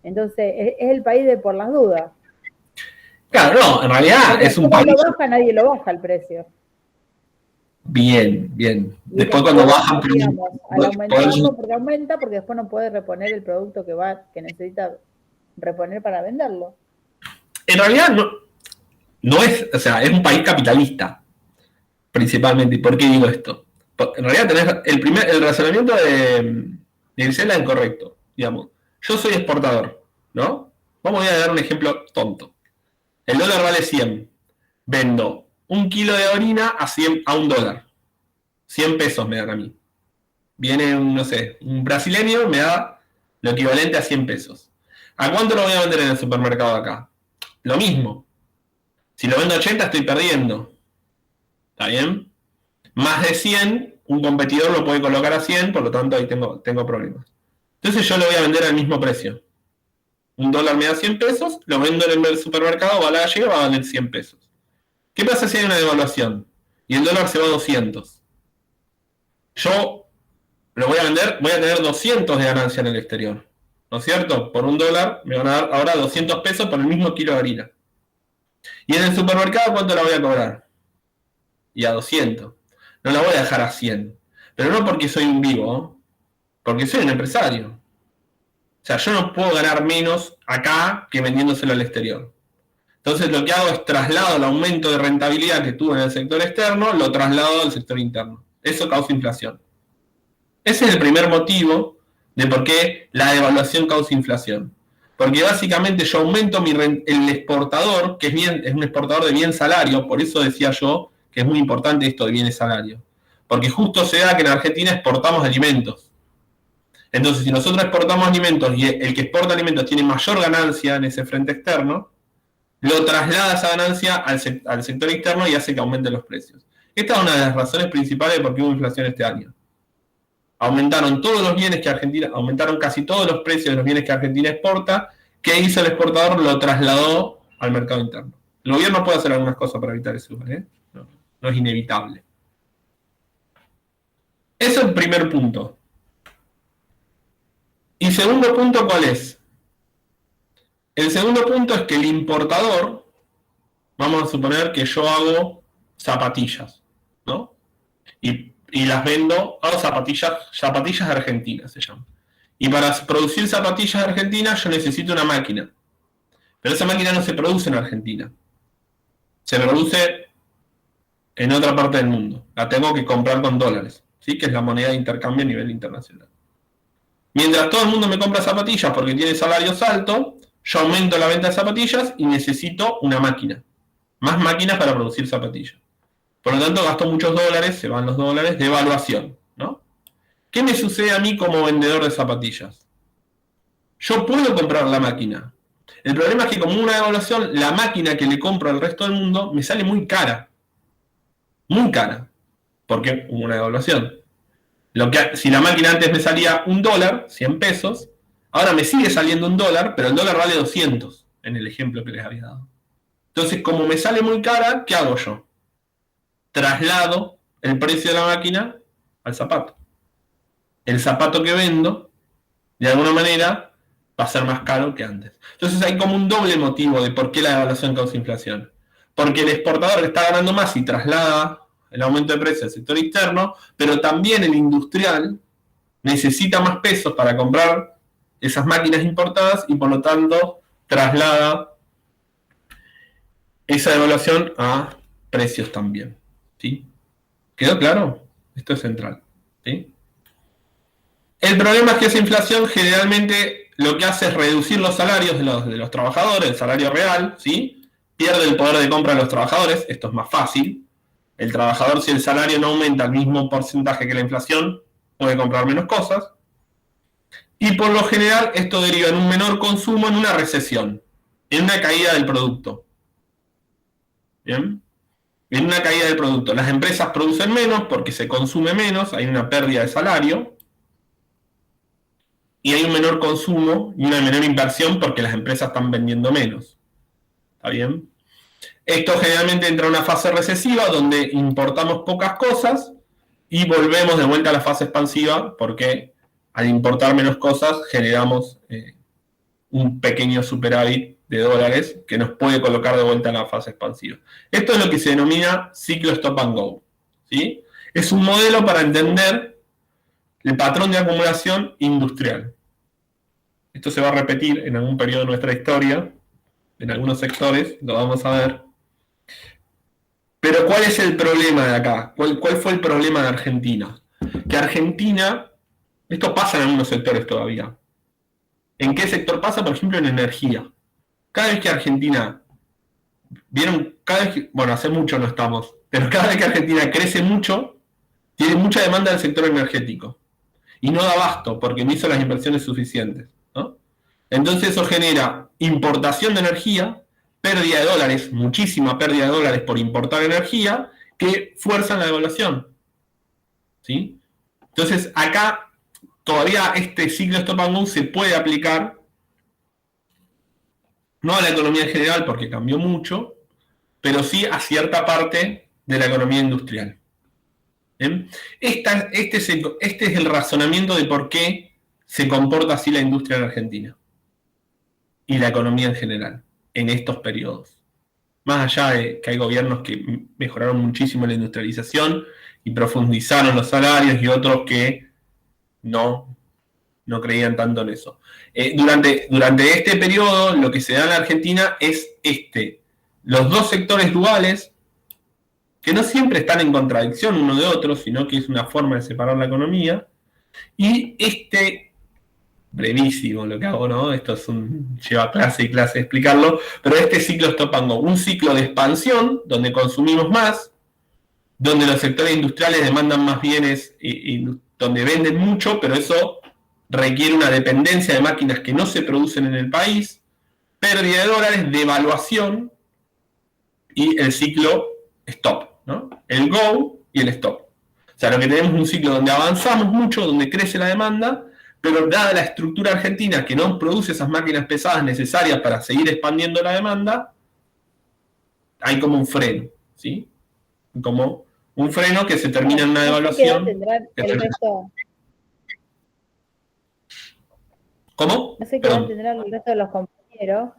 Entonces, es el país de por las dudas. Claro, no, en realidad porque es un país. Cuando baja, nadie lo baja el precio. Bien, bien. Y Después cuando bajan, digamos, al aumentarlo, porque aumenta, porque después no puede reponer el producto que necesita reponer para venderlo. En realidad no es, o sea, es un país capitalista, principalmente. ¿Y por qué digo esto? En realidad tenés el razonamiento de Grisela es incorrecto, digamos. Yo soy exportador, ¿no? Vamos a dar un ejemplo tonto. El dólar vale 100. Vendo un kilo de orina a $1. 100 pesos me dan a mí. Viene no sé, un brasileño me da lo equivalente a 100 pesos. ¿A cuánto lo voy a vender en el supermercado acá? Lo mismo. Si lo vendo a 80 estoy perdiendo. ¿Está bien? Más de 100, un competidor lo puede colocar a 100, por lo tanto ahí tengo problemas. Entonces yo lo voy a vender al mismo precio. Un dólar me da 100 pesos, lo vendo en el supermercado, va a la gallega, va a valer 100 pesos. ¿Qué pasa si hay una devaluación? Y el dólar se va a 200. Yo lo voy a vender, voy a tener 200 de ganancia en el exterior. ¿No es cierto? Por un dólar me van a dar ahora 200 pesos por el mismo kilo de harina. Y en el supermercado, ¿cuánto la voy a cobrar? Y a 200. No la voy a dejar a 100. Pero no porque soy un vivo, porque soy un empresario. O sea, yo no puedo ganar menos acá que vendiéndoselo al exterior. Entonces lo que hago es traslado el aumento de rentabilidad que tuve en el sector externo, lo traslado al sector interno. Eso causa inflación. Ese es el primer motivo de por qué la devaluación causa inflación. Porque básicamente yo aumento el exportador, que es un exportador de bien salario, por eso decía yo que es muy importante esto de bienes salario. Porque justo se da que en Argentina exportamos alimentos. Entonces, si nosotros exportamos alimentos y el que exporta alimentos tiene mayor ganancia en ese frente externo, lo traslada esa ganancia al sector externo y hace que aumenten los precios. Esta es una de las razones principales de por qué hubo inflación este año. Aumentaron todos los bienes que Argentina, aumentaron casi todos los precios de los bienes que Argentina exporta. ¿Qué hizo el exportador? Lo trasladó al mercado interno. El gobierno puede hacer algunas cosas para evitar eso, ¿eh? No es inevitable. Ese es el primer punto. Y segundo punto, ¿cuál es? El segundo punto es que el importador, vamos a suponer que yo hago zapatillas, ¿no? Y las vendo, hago zapatillas argentinas se llaman. Y para producir zapatillas argentinas yo necesito una máquina. Pero esa máquina no se produce en Argentina. Se produce en otra parte del mundo. La tengo que comprar con dólares, ¿sí? Que es la moneda de intercambio a nivel internacional. Mientras todo el mundo me compra zapatillas porque tiene salarios altos, yo aumento la venta de zapatillas y necesito una máquina. Más máquinas para producir zapatillas. Por lo tanto, gasto muchos dólares, se van los dólares, de evaluación, ¿no? ¿Qué me sucede a mí como vendedor de zapatillas? Yo puedo comprar la máquina. El problema es que como una devaluación, la máquina que le compro al resto del mundo me sale muy cara. Muy cara. Porque hubo una devaluación. Si la máquina antes me salía $1, 100 pesos, ahora me sigue saliendo $1, pero el dólar vale 200, en el ejemplo que les había dado. Entonces, como me sale muy cara, ¿qué hago yo? traslado el precio de la máquina al zapato. El zapato que vendo, de alguna manera, va a ser más caro que antes. Entonces hay como un doble motivo de por qué la devaluación causa inflación. Porque el exportador está ganando más y traslada el aumento de precios al sector externo, pero también el industrial necesita más pesos para comprar esas máquinas importadas y por lo tanto traslada esa devaluación a precios también. ¿Sí? ¿Quedó claro? Esto es central. ¿Sí? El problema es que esa inflación generalmente lo que hace es reducir los salarios de los trabajadores, el salario real, ¿sí? Pierde el poder de compra de los trabajadores, esto es más fácil. El trabajador, si el salario no aumenta al mismo porcentaje que la inflación, puede comprar menos cosas. Y por lo general esto deriva en un menor consumo, en una recesión, en una caída del producto. ¿Bien? En una caída del producto. Las empresas producen menos porque se consume menos, hay una pérdida de salario. Y hay un menor consumo y una menor inversión porque las empresas están vendiendo menos. ¿Está bien? Esto generalmente entra en una fase recesiva donde importamos pocas cosas y volvemos de vuelta a la fase expansiva porque al importar menos cosas generamos un pequeño superávit de dólares que nos puede colocar de vuelta en la fase expansiva. Esto es lo que se denomina ciclo stop and go. ¿Sí? Es un modelo para entender el patrón de acumulación industrial. Esto se va a repetir en algún periodo de nuestra historia, en algunos sectores, lo vamos a ver. Pero ¿cuál es el problema de acá? ¿Cuál fue el problema de Argentina? Que Argentina, esto pasa en algunos sectores todavía. ¿En qué sector pasa? Por ejemplo, en energía. Cada vez que Argentina, bueno, hace mucho no estamos, pero cada vez que Argentina crece mucho, tiene mucha demanda del sector energético. Y no da abasto, porque no hizo las inversiones suficientes. ¿No? Entonces eso genera importación de energía, pérdida de dólares, muchísima pérdida de dólares por importar energía, que fuerzan la devaluación. ¿Sí? Entonces acá todavía este ciclo stop and go se puede aplicar, no a la economía en general porque cambió mucho, pero sí a cierta parte de la economía industrial. ¿Bien? Este es el razonamiento de por qué se comporta así la industria en Argentina y la economía en general en estos periodos. Más allá de que hay gobiernos que mejoraron muchísimo la industrialización y profundizaron los salarios y otros que no creían tanto en eso. Durante este periodo lo que se da en Argentina es los dos sectores duales que no siempre están en contradicción uno de otro, sino que es una forma de separar la economía, y brevísimo lo que hago, ¿no? Esto lleva clase y clase explicarlo, pero este ciclo stop and go, un ciclo de expansión, donde consumimos más, donde los sectores industriales demandan más bienes y donde venden mucho, pero eso requiere una dependencia de máquinas que no se producen en el país, pérdida de dólares, devaluación y el ciclo stop, ¿no? El go y el stop. O sea, lo que tenemos es un ciclo donde avanzamos mucho, donde crece la demanda, pero dada la estructura argentina que no produce esas máquinas pesadas necesarias para seguir expandiendo la demanda, hay como un freno, ¿sí? Como un freno que se termina en una devaluación. ¿Cómo? No sé qué tendrán el resto de los compañeros,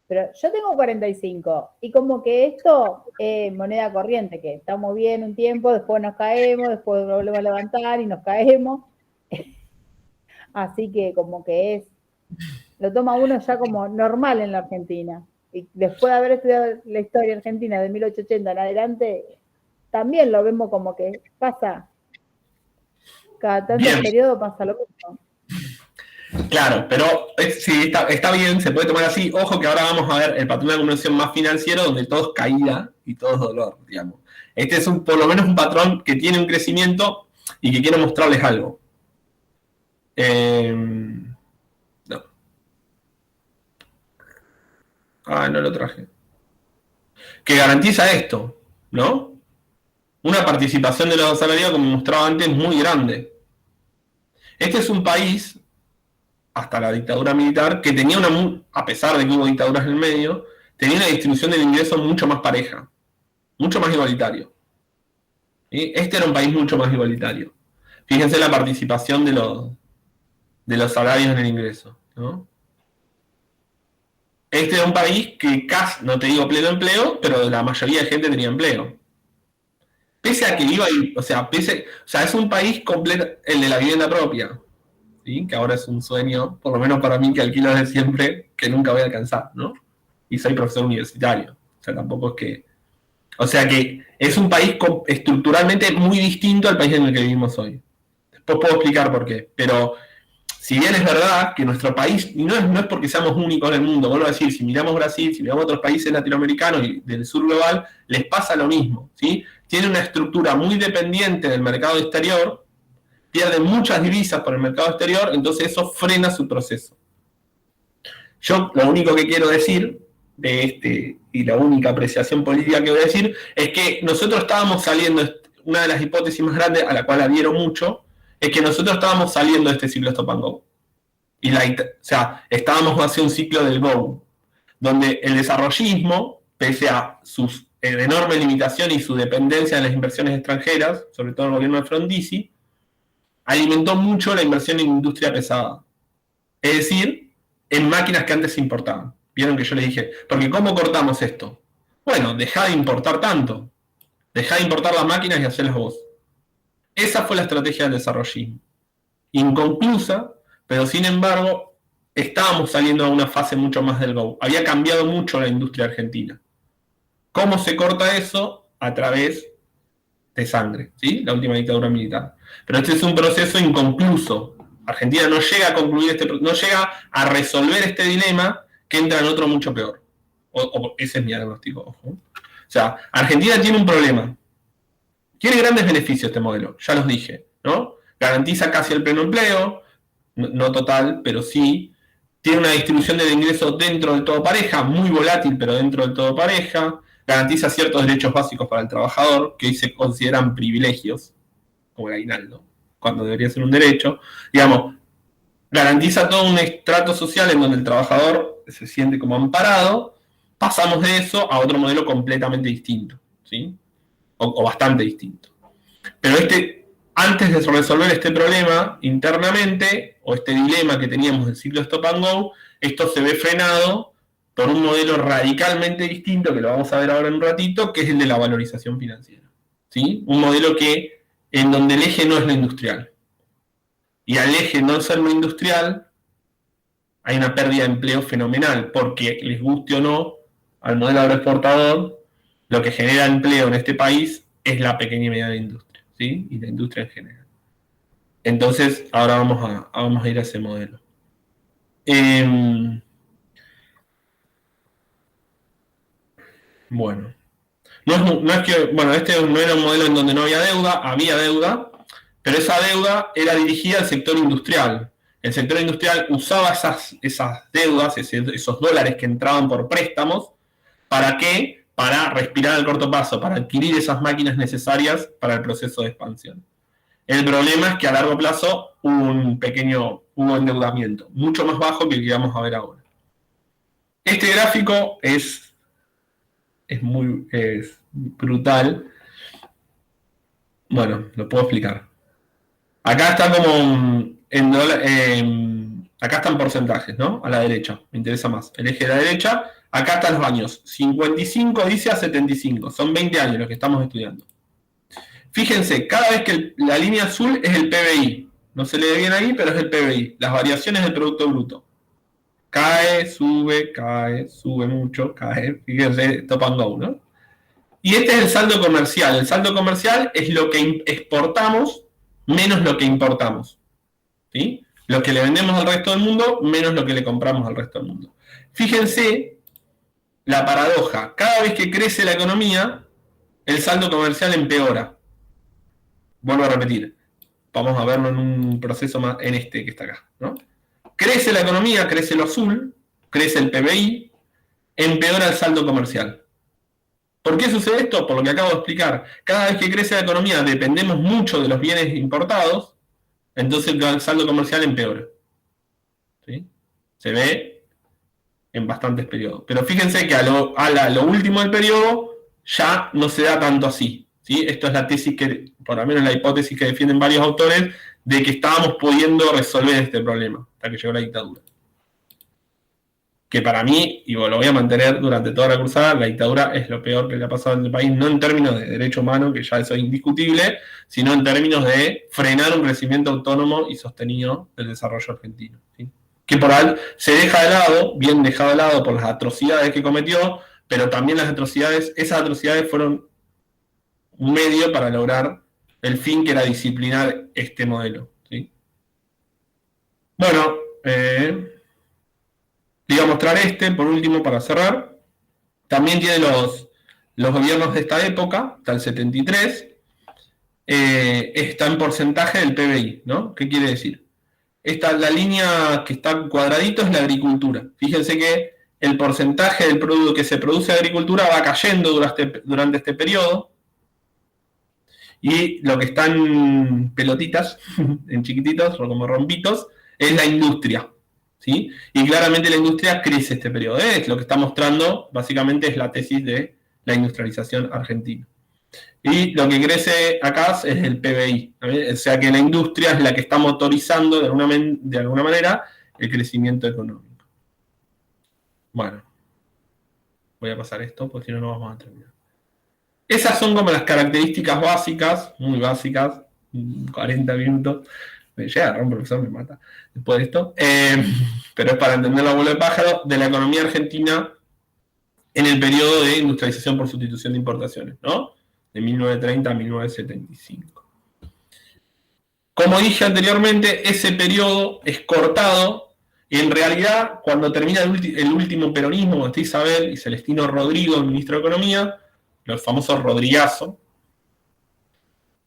pero yo tengo 45 y como que esto es moneda corriente, que estamos bien un tiempo, después nos caemos, después volvemos a levantar y nos caemos. Así que como que lo toma uno ya como normal en la Argentina. Y después de haber estudiado la historia argentina de 1880 en adelante, también lo vemos como que pasa, cada tanto periodo pasa lo mismo. Claro, pero sí, está bien, se puede tomar así. Ojo que ahora vamos a ver el patrón de acumulación más financiero, donde todo es caída y todo es dolor, digamos. Este es por lo menos un patrón que tiene un crecimiento y que quiero mostrarles algo. No. No lo traje. Que garantiza esto, ¿no? Una participación de los asalariados, como mostraba antes, muy grande. Este es un país, hasta la dictadura militar, que tenía a pesar de que hubo dictaduras en el medio, tenía una distribución del ingreso mucho más pareja, mucho más igualitario. ¿sí? Este era un país mucho más igualitario. Fíjense la participación de los salarios en el ingreso, ¿no? Este era un país que casi, no te digo pleno empleo, pero la mayoría de gente tenía empleo. Pese a que iba a o sea, es un país completo, el de la vivienda propia, ¿sí? Que ahora es un sueño, por lo menos para mí, que alquilo desde siempre, que nunca voy a alcanzar, ¿no? Y soy profesor universitario. O sea, tampoco es que... O sea que es un país estructuralmente muy distinto al país en el que vivimos hoy. Después puedo explicar por qué. Pero si bien es verdad que nuestro país, y no es porque seamos únicos en el mundo, vuelvo a decir, si miramos Brasil, si miramos otros países latinoamericanos y del sur global, les pasa lo mismo, ¿sí? Tiene una estructura muy dependiente del mercado exterior, pierden muchas divisas por el mercado exterior, entonces eso frena su proceso. Yo lo único que quiero decir de y la única apreciación política que voy a decir, es que nosotros estábamos saliendo, una de las hipótesis más grandes a la cual adhiero mucho, es que nosotros estábamos saliendo de este ciclo Stop and Go. O sea, estábamos hacia un ciclo del Go, donde el desarrollismo, pese a sus enormes limitaciones y su dependencia de las inversiones extranjeras, sobre todo el gobierno de Frondizi, alimentó mucho la inversión en industria pesada. Es decir, en máquinas que antes se importaban. Vieron que yo les dije, porque ¿cómo cortamos esto? Bueno, dejá de importar tanto. Dejá de importar las máquinas y hacerlas vos. Esa fue la estrategia del desarrollismo. Inconclusa, pero sin embargo, estábamos saliendo a una fase mucho más del Go. Había cambiado mucho la industria argentina. ¿Cómo se corta eso? A través de sangre, ¿sí? La última dictadura militar. Pero este es un proceso inconcluso. Argentina no llega a concluir no llega a resolver este dilema, que entra en otro mucho peor. Ese es mi diagnóstico, ojo. O sea, Argentina tiene un problema. Tiene grandes beneficios este modelo, ya los dije, ¿no? Garantiza casi el pleno empleo, no total, pero sí. Tiene una distribución del ingreso dentro del todo pareja, muy volátil, pero dentro del todo pareja. Garantiza ciertos derechos básicos para el trabajador, que hoy se consideran privilegios, como el aguinaldo, cuando debería ser un derecho. Digamos, garantiza todo un estrato social en donde el trabajador se siente como amparado. Pasamos de eso a otro modelo completamente distinto, ¿sí? O bastante distinto. Pero antes de resolver este problema internamente, o este dilema que teníamos del ciclo Stop and Go, esto se ve frenado por un modelo radicalmente distinto, que lo vamos a ver ahora en un ratito, que es el de la valorización financiera, ¿sí? Un modelo en donde el eje no es lo industrial. Y al eje no ser lo industrial, hay una pérdida de empleo fenomenal, porque les guste o no al modelo agroexportador, lo que genera empleo en este país es la pequeña y mediana industria, ¿sí? Y la industria en general. Entonces, ahora vamos a ir a ese modelo. Bueno. Este no era un modelo en donde no había deuda, pero esa deuda era dirigida al sector industrial. El sector industrial usaba esas deudas, esos dólares que entraban por préstamos, ¿para qué? Para respirar al corto plazo, para adquirir esas máquinas necesarias para el proceso de expansión. El problema es que a largo plazo hubo endeudamiento, mucho más bajo que el que vamos a ver ahora. Este gráfico es brutal. Bueno, lo puedo explicar. Acá está como acá están porcentajes, ¿no? A la derecha, me interesa más. El eje de la derecha, acá están los años. 55 dice a 75, son 20 años los que estamos estudiando. Fíjense, cada vez que la línea azul es el PBI. No se lee bien ahí, pero es el PBI. Las variaciones del Producto Bruto. Cae, sube mucho, cae. Fíjense, Stop and Go, ¿no? Y este es el saldo comercial. El saldo comercial es lo que exportamos menos lo que importamos, ¿sí? Lo que le vendemos al resto del mundo menos lo que le compramos al resto del mundo. Fíjense la paradoja. Cada vez que crece la economía, el saldo comercial empeora. Vuelvo a repetir. Vamos a verlo en un proceso más en que está acá, ¿no? Crece la economía, crece lo azul, crece el PBI, empeora el saldo comercial. ¿Por qué sucede esto? Por lo que acabo de explicar. Cada vez que crece la economía dependemos mucho de los bienes importados, entonces el saldo comercial empeora, ¿sí? Se ve en bastantes periodos. Pero fíjense que a lo último del periodo ya no se da tanto así, ¿sí? Esto es la tesis que, por lo menos la hipótesis que defienden varios autores, de que estábamos pudiendo resolver este problema hasta que llegó la dictadura. Que para mí, y lo voy a mantener durante toda la cursada, la dictadura es lo peor que le ha pasado en el país, no en términos de derecho humano, que ya eso es indiscutible, sino en términos de frenar un crecimiento autónomo y sostenido del desarrollo argentino, ¿sí? Que por ahí se deja de lado, bien dejado de lado por las atrocidades que cometió, pero también esas atrocidades fueron un medio para lograr el fin que era disciplinar este modelo, ¿sí? Bueno, le iba a mostrar por último, para cerrar. También tiene los gobiernos de esta época, hasta el 73, está en porcentaje del PBI, ¿no? ¿Qué quiere decir? La línea que está cuadradito es la agricultura. Fíjense que el porcentaje del producto que se produce de agricultura va cayendo durante este periodo, y lo que está en pelotitas, en chiquititos, o como rombitos, es la industria, ¿sí? Y claramente la industria crece este periodo. Lo que está mostrando, básicamente, es la tesis de la industrialización argentina. Y lo que crece acá es el PBI, ¿sí? O sea que la industria es la que está motorizando de alguna manera el crecimiento económico. Bueno, voy a pasar esto, porque si no, no vamos a terminar. Esas son como las características básicas, muy básicas, 40 minutos. Me llega, un profesor me mata después de esto. Pero es para entender la bola de pájaro de la economía argentina en el periodo de industrialización por sustitución de importaciones, ¿no? De 1930 a 1975. Como dije anteriormente, ese periodo es cortado, y en realidad, cuando termina el último peronismo, está Isabel y Celestino Rodrigo, el ministro de Economía, los famosos Rodrigazos.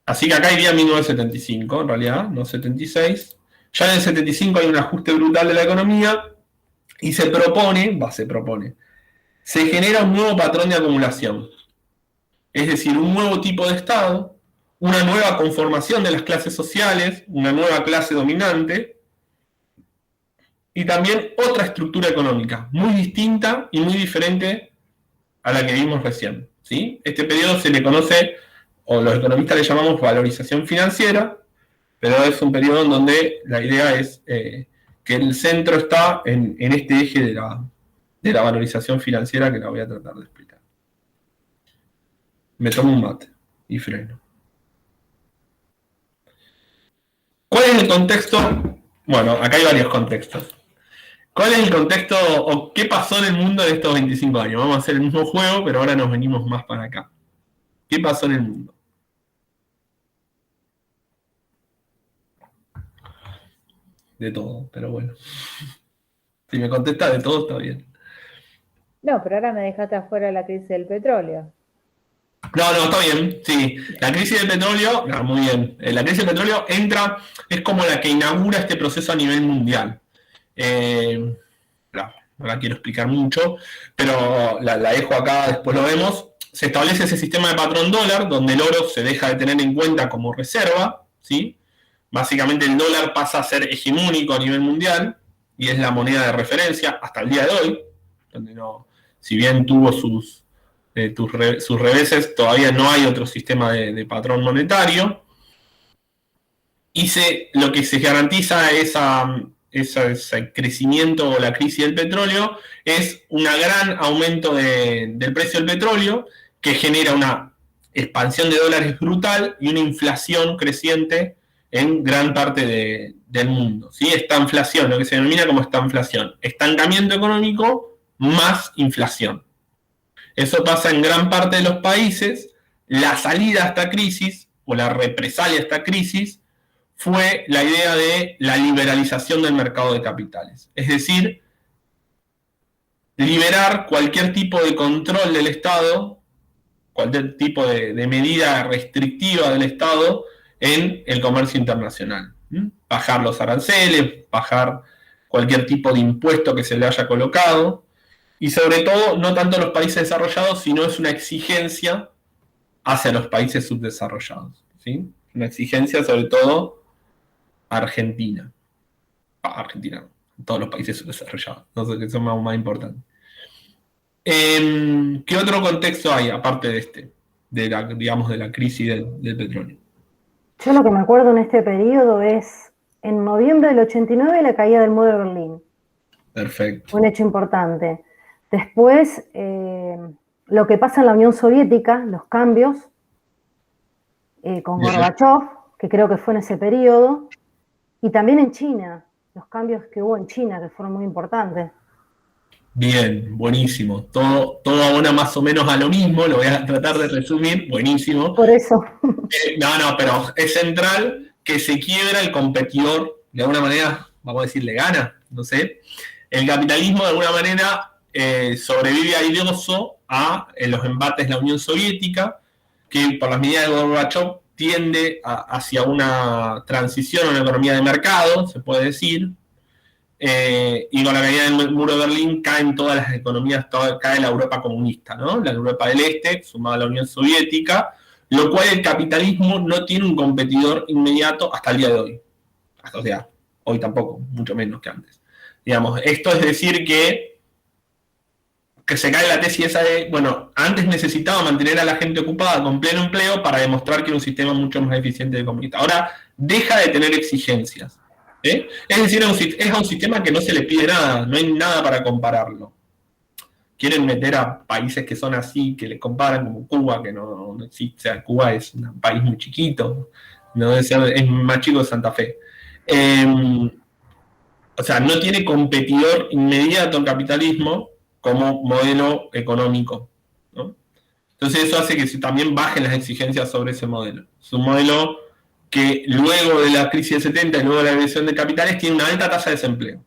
Así que acá iría 1975, en realidad, no 76. Ya en el 75 hay un ajuste brutal de la economía y se genera un nuevo patrón de acumulación. Es decir, un nuevo tipo de Estado, una nueva conformación de las clases sociales, una nueva clase dominante, y también otra estructura económica, muy distinta y muy diferente a la que vimos recién, ¿sí? Este periodo se le conoce, o los economistas le llamamos valorización financiera, pero es un periodo en donde la idea es que el centro está en este eje de la valorización financiera, que la voy a tratar de explicar. Me tomo un mate y freno. ¿Cuál es el contexto? Bueno, acá hay varios contextos. ¿Cuál es el contexto o qué pasó en el mundo de estos 25 años? Vamos a hacer el mismo juego, pero ahora nos venimos más para acá. ¿Qué pasó en el mundo? De todo, pero bueno. Si me contesta de todo, está bien. No, pero ahora me dejaste afuera la crisis del petróleo. No, está bien, sí. La crisis del petróleo, muy bien. La crisis del petróleo es como la que inaugura este proceso a nivel mundial. No la quiero explicar mucho, pero la dejo acá, después lo vemos. Se establece ese sistema de patrón dólar, donde el oro se deja de tener en cuenta como reserva, ¿sí? Básicamente el dólar pasa a ser hegemónico a nivel mundial, y es la moneda de referencia hasta el día de hoy, donde si bien tuvo sus reveses, todavía no hay otro sistema de patrón monetario, y lo que se garantiza ese crecimiento o la crisis del petróleo es un gran aumento del precio del petróleo, que genera una expansión de dólares brutal y una inflación creciente en gran parte del mundo, ¿sí? Esta inflación, lo que se denomina como estanflación, estancamiento económico más inflación. Eso pasa en gran parte de los países. La salida a esta crisis, o la represalia a esta crisis, fue la idea de la liberalización del mercado de capitales. Es decir, liberar cualquier tipo de control del Estado, cualquier tipo de medida restrictiva del Estado en el comercio internacional. Bajar los aranceles, bajar cualquier tipo de impuesto que se le haya colocado, y sobre todo, no tanto a los países desarrollados, sino es una exigencia hacia los países subdesarrollados, ¿sí? Una exigencia sobre todo Argentina, todos los países subdesarrollados, no sé qué son más importantes. ¿Qué otro contexto hay aparte de este? de la crisis del petróleo. Yo lo que me acuerdo en este periodo es en noviembre del 89 la caída del muro de Berlín. Perfecto. Un hecho importante. Después, lo que pasa en la Unión Soviética, los cambios, con Gorbachev, que creo que fue en ese periodo, y también en China, los cambios que hubo en China, que fueron muy importantes. Bien, buenísimo. Todo abona más o menos a lo mismo, lo voy a tratar de resumir, buenísimo. Por eso. No, pero es central que se quiebra el competidor, de alguna manera, vamos a decir, le gana, no sé. El capitalismo de alguna manera sobrevive airoso en los embates de la Unión Soviética, que por las medidas de Gorbachev tiende hacia una transición a una economía de mercado, se puede decir. Y con la caída del muro de Berlín caen todas las economías, cae la Europa comunista, ¿no? La Europa del Este, sumada a la Unión Soviética, lo cual el capitalismo no tiene un competidor inmediato hasta el día de hoy. O sea, hoy tampoco, mucho menos que antes. Digamos, esto es decir que se cae la tesis esa de, bueno, antes necesitaba mantener a la gente ocupada con pleno empleo para demostrar que era un sistema mucho más eficiente de comunista. Ahora deja de tener exigencias. Es decir, es un sistema que no se le pide nada, no hay nada para compararlo. Quieren meter a países que son así, que le comparan como Cuba, que no existe. O sea, Cuba es un país muy chiquito, no es más chico de Santa Fe. O sea, no tiene competidor inmediato el capitalismo como modelo económico, ¿no? Entonces eso hace que también bajen las exigencias sobre ese modelo. Es un modelo que luego de la crisis del 70 y luego de la devaluación de capitales tiene una alta tasa de desempleo.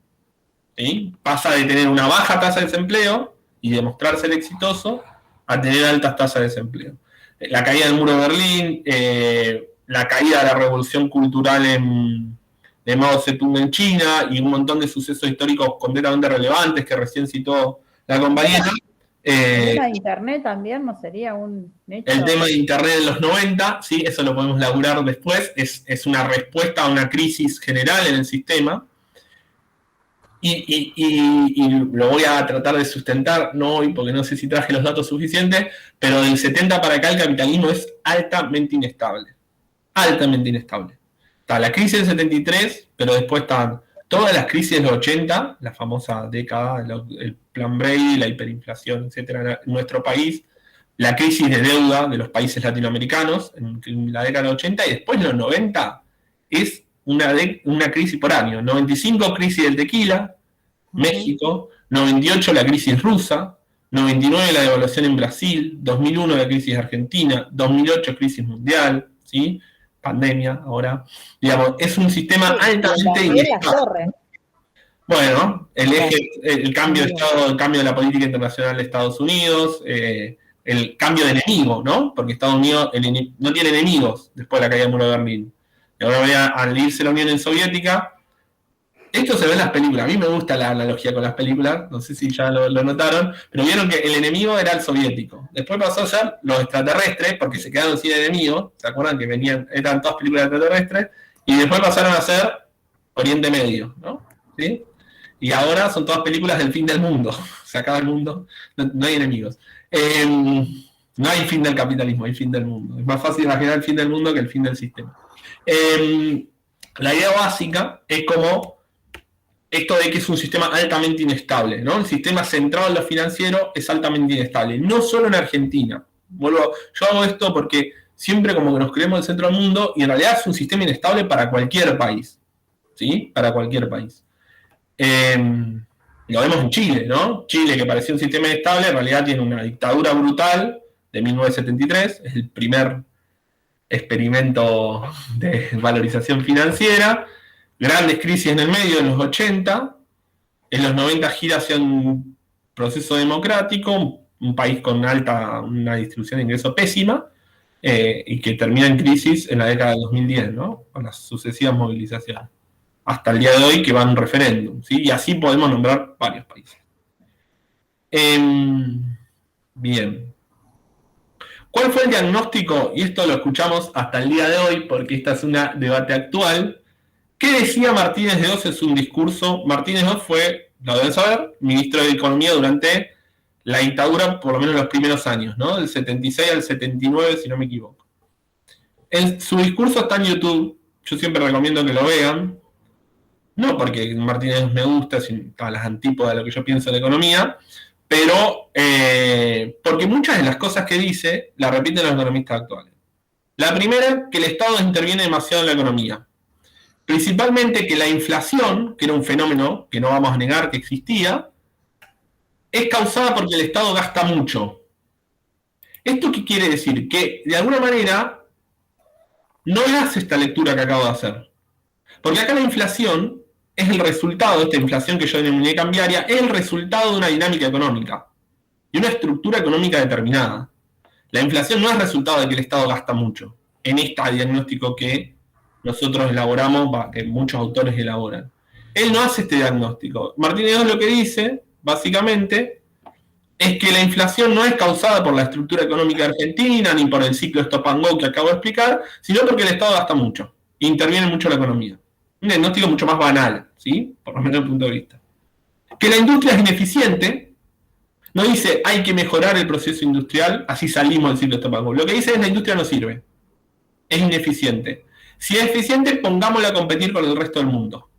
¿Sí? Pasa de tener una baja tasa de desempleo y demostrar ser exitoso a tener altas tasas de desempleo. La caída del muro de Berlín, la caída de la revolución cultural de Mao Zedong en China y un montón de sucesos históricos completamente relevantes que recién citó la compañera. El tema de Internet también no sería un hecho. El tema de Internet en los 90, sí, eso lo podemos laburar después, es una respuesta a una crisis general en el sistema. Y lo voy a tratar de sustentar, no hoy, porque no sé si traje los datos suficientes, pero del 70 para acá el capitalismo es altamente inestable. Altamente inestable. Está la crisis del 73, pero después están todas las crisis de los 80, la famosa década, el plan Brady, la hiperinflación, etcétera, en nuestro país, la crisis de deuda de los países latinoamericanos en la década de los 80, y después los 90 es una crisis por año. 95 crisis del tequila, México, 98 la crisis rusa, 99 la devaluación en Brasil, 2001 la crisis argentina, 2008 crisis mundial, ¿sí? Pandemia ahora, digamos, es un sistema altamente inestable. Bueno, el cambio de Estado, el cambio de la política internacional de Estados Unidos, el cambio de enemigo, ¿no? Porque Estados Unidos no tiene enemigos después de la caída del muro de Berlín. Y ahora al irse la Unión Soviética, esto se ve en las películas. A mí me gusta la analogía con las películas, no sé si ya lo notaron, pero vieron que el enemigo era el soviético. Después pasó a ser los extraterrestres, porque se quedaron sin enemigos. ¿Se acuerdan que eran todas películas extraterrestres? Y después pasaron a ser Oriente Medio, ¿no? ¿Sí? Y ahora son todas películas del fin del mundo. Se acaba el mundo, no hay enemigos. No hay fin del capitalismo, hay fin del mundo. Es más fácil imaginar el fin del mundo que el fin del sistema. La idea básica es como esto de que es un sistema altamente inestable, ¿no? El sistema centrado en lo financiero es altamente inestable, no solo en Argentina. Yo hago esto porque siempre como que nos creemos el centro del mundo y en realidad es un sistema inestable para cualquier país, ¿sí? Para cualquier país. Lo vemos en Chile, ¿no? Chile, que parecía un sistema inestable, en realidad tiene una dictadura brutal de 1973, es el primer experimento de valorización financiera, grandes crisis en el medio en los 80, en los 90 gira hacia un proceso democrático, un país con una distribución de ingresos pésima, y que termina en crisis en la década del 2010, ¿no? Con las sucesivas movilizaciones. Hasta el día de hoy que va a un referéndum, ¿sí? Y así podemos nombrar varios países. Bien. ¿Cuál fue el diagnóstico? Y esto lo escuchamos hasta el día de hoy, porque esta es un debate actual. ¿Qué decía Martínez de Oz en su discurso? Martínez de Oz fue, lo deben saber, ministro de Economía durante la dictadura, por lo menos los primeros años, ¿no? Del 76 al 79, si no me equivoco. Su discurso está en YouTube, yo siempre recomiendo que lo vean, no porque Martínez me gusta, sino a las antípodas de lo que yo pienso de economía, pero porque muchas de las cosas que dice las repiten los economistas actuales. La primera, que el Estado interviene demasiado en la economía. Principalmente que la inflación, que era un fenómeno que no vamos a negar que existía, es causada porque el Estado gasta mucho. ¿Esto qué quiere decir? Que de alguna manera no hace esta lectura que acabo de hacer. Porque acá la inflación es el resultado, esta inflación que yo denominé cambiaria, es el resultado de una dinámica económica y una estructura económica determinada. La inflación no es resultado de que el Estado gasta mucho, en este diagnóstico que nosotros elaboramos, que muchos autores elaboran. Él no hace este diagnóstico. Martínez lo que dice, básicamente, es que la inflación no es causada por la estructura económica argentina, ni por el ciclo stop and go que acabo de explicar, sino porque el Estado gasta mucho, interviene mucho en la economía. Un diagnóstico mucho más banal, ¿sí? Por lo menos desde el punto de vista. Que la industria es ineficiente, no dice hay que mejorar el proceso industrial, así salimos del ciclo stop and go. Lo que dice es la industria no sirve, es ineficiente. Si es eficiente, pongámosla a competir con el resto del mundo.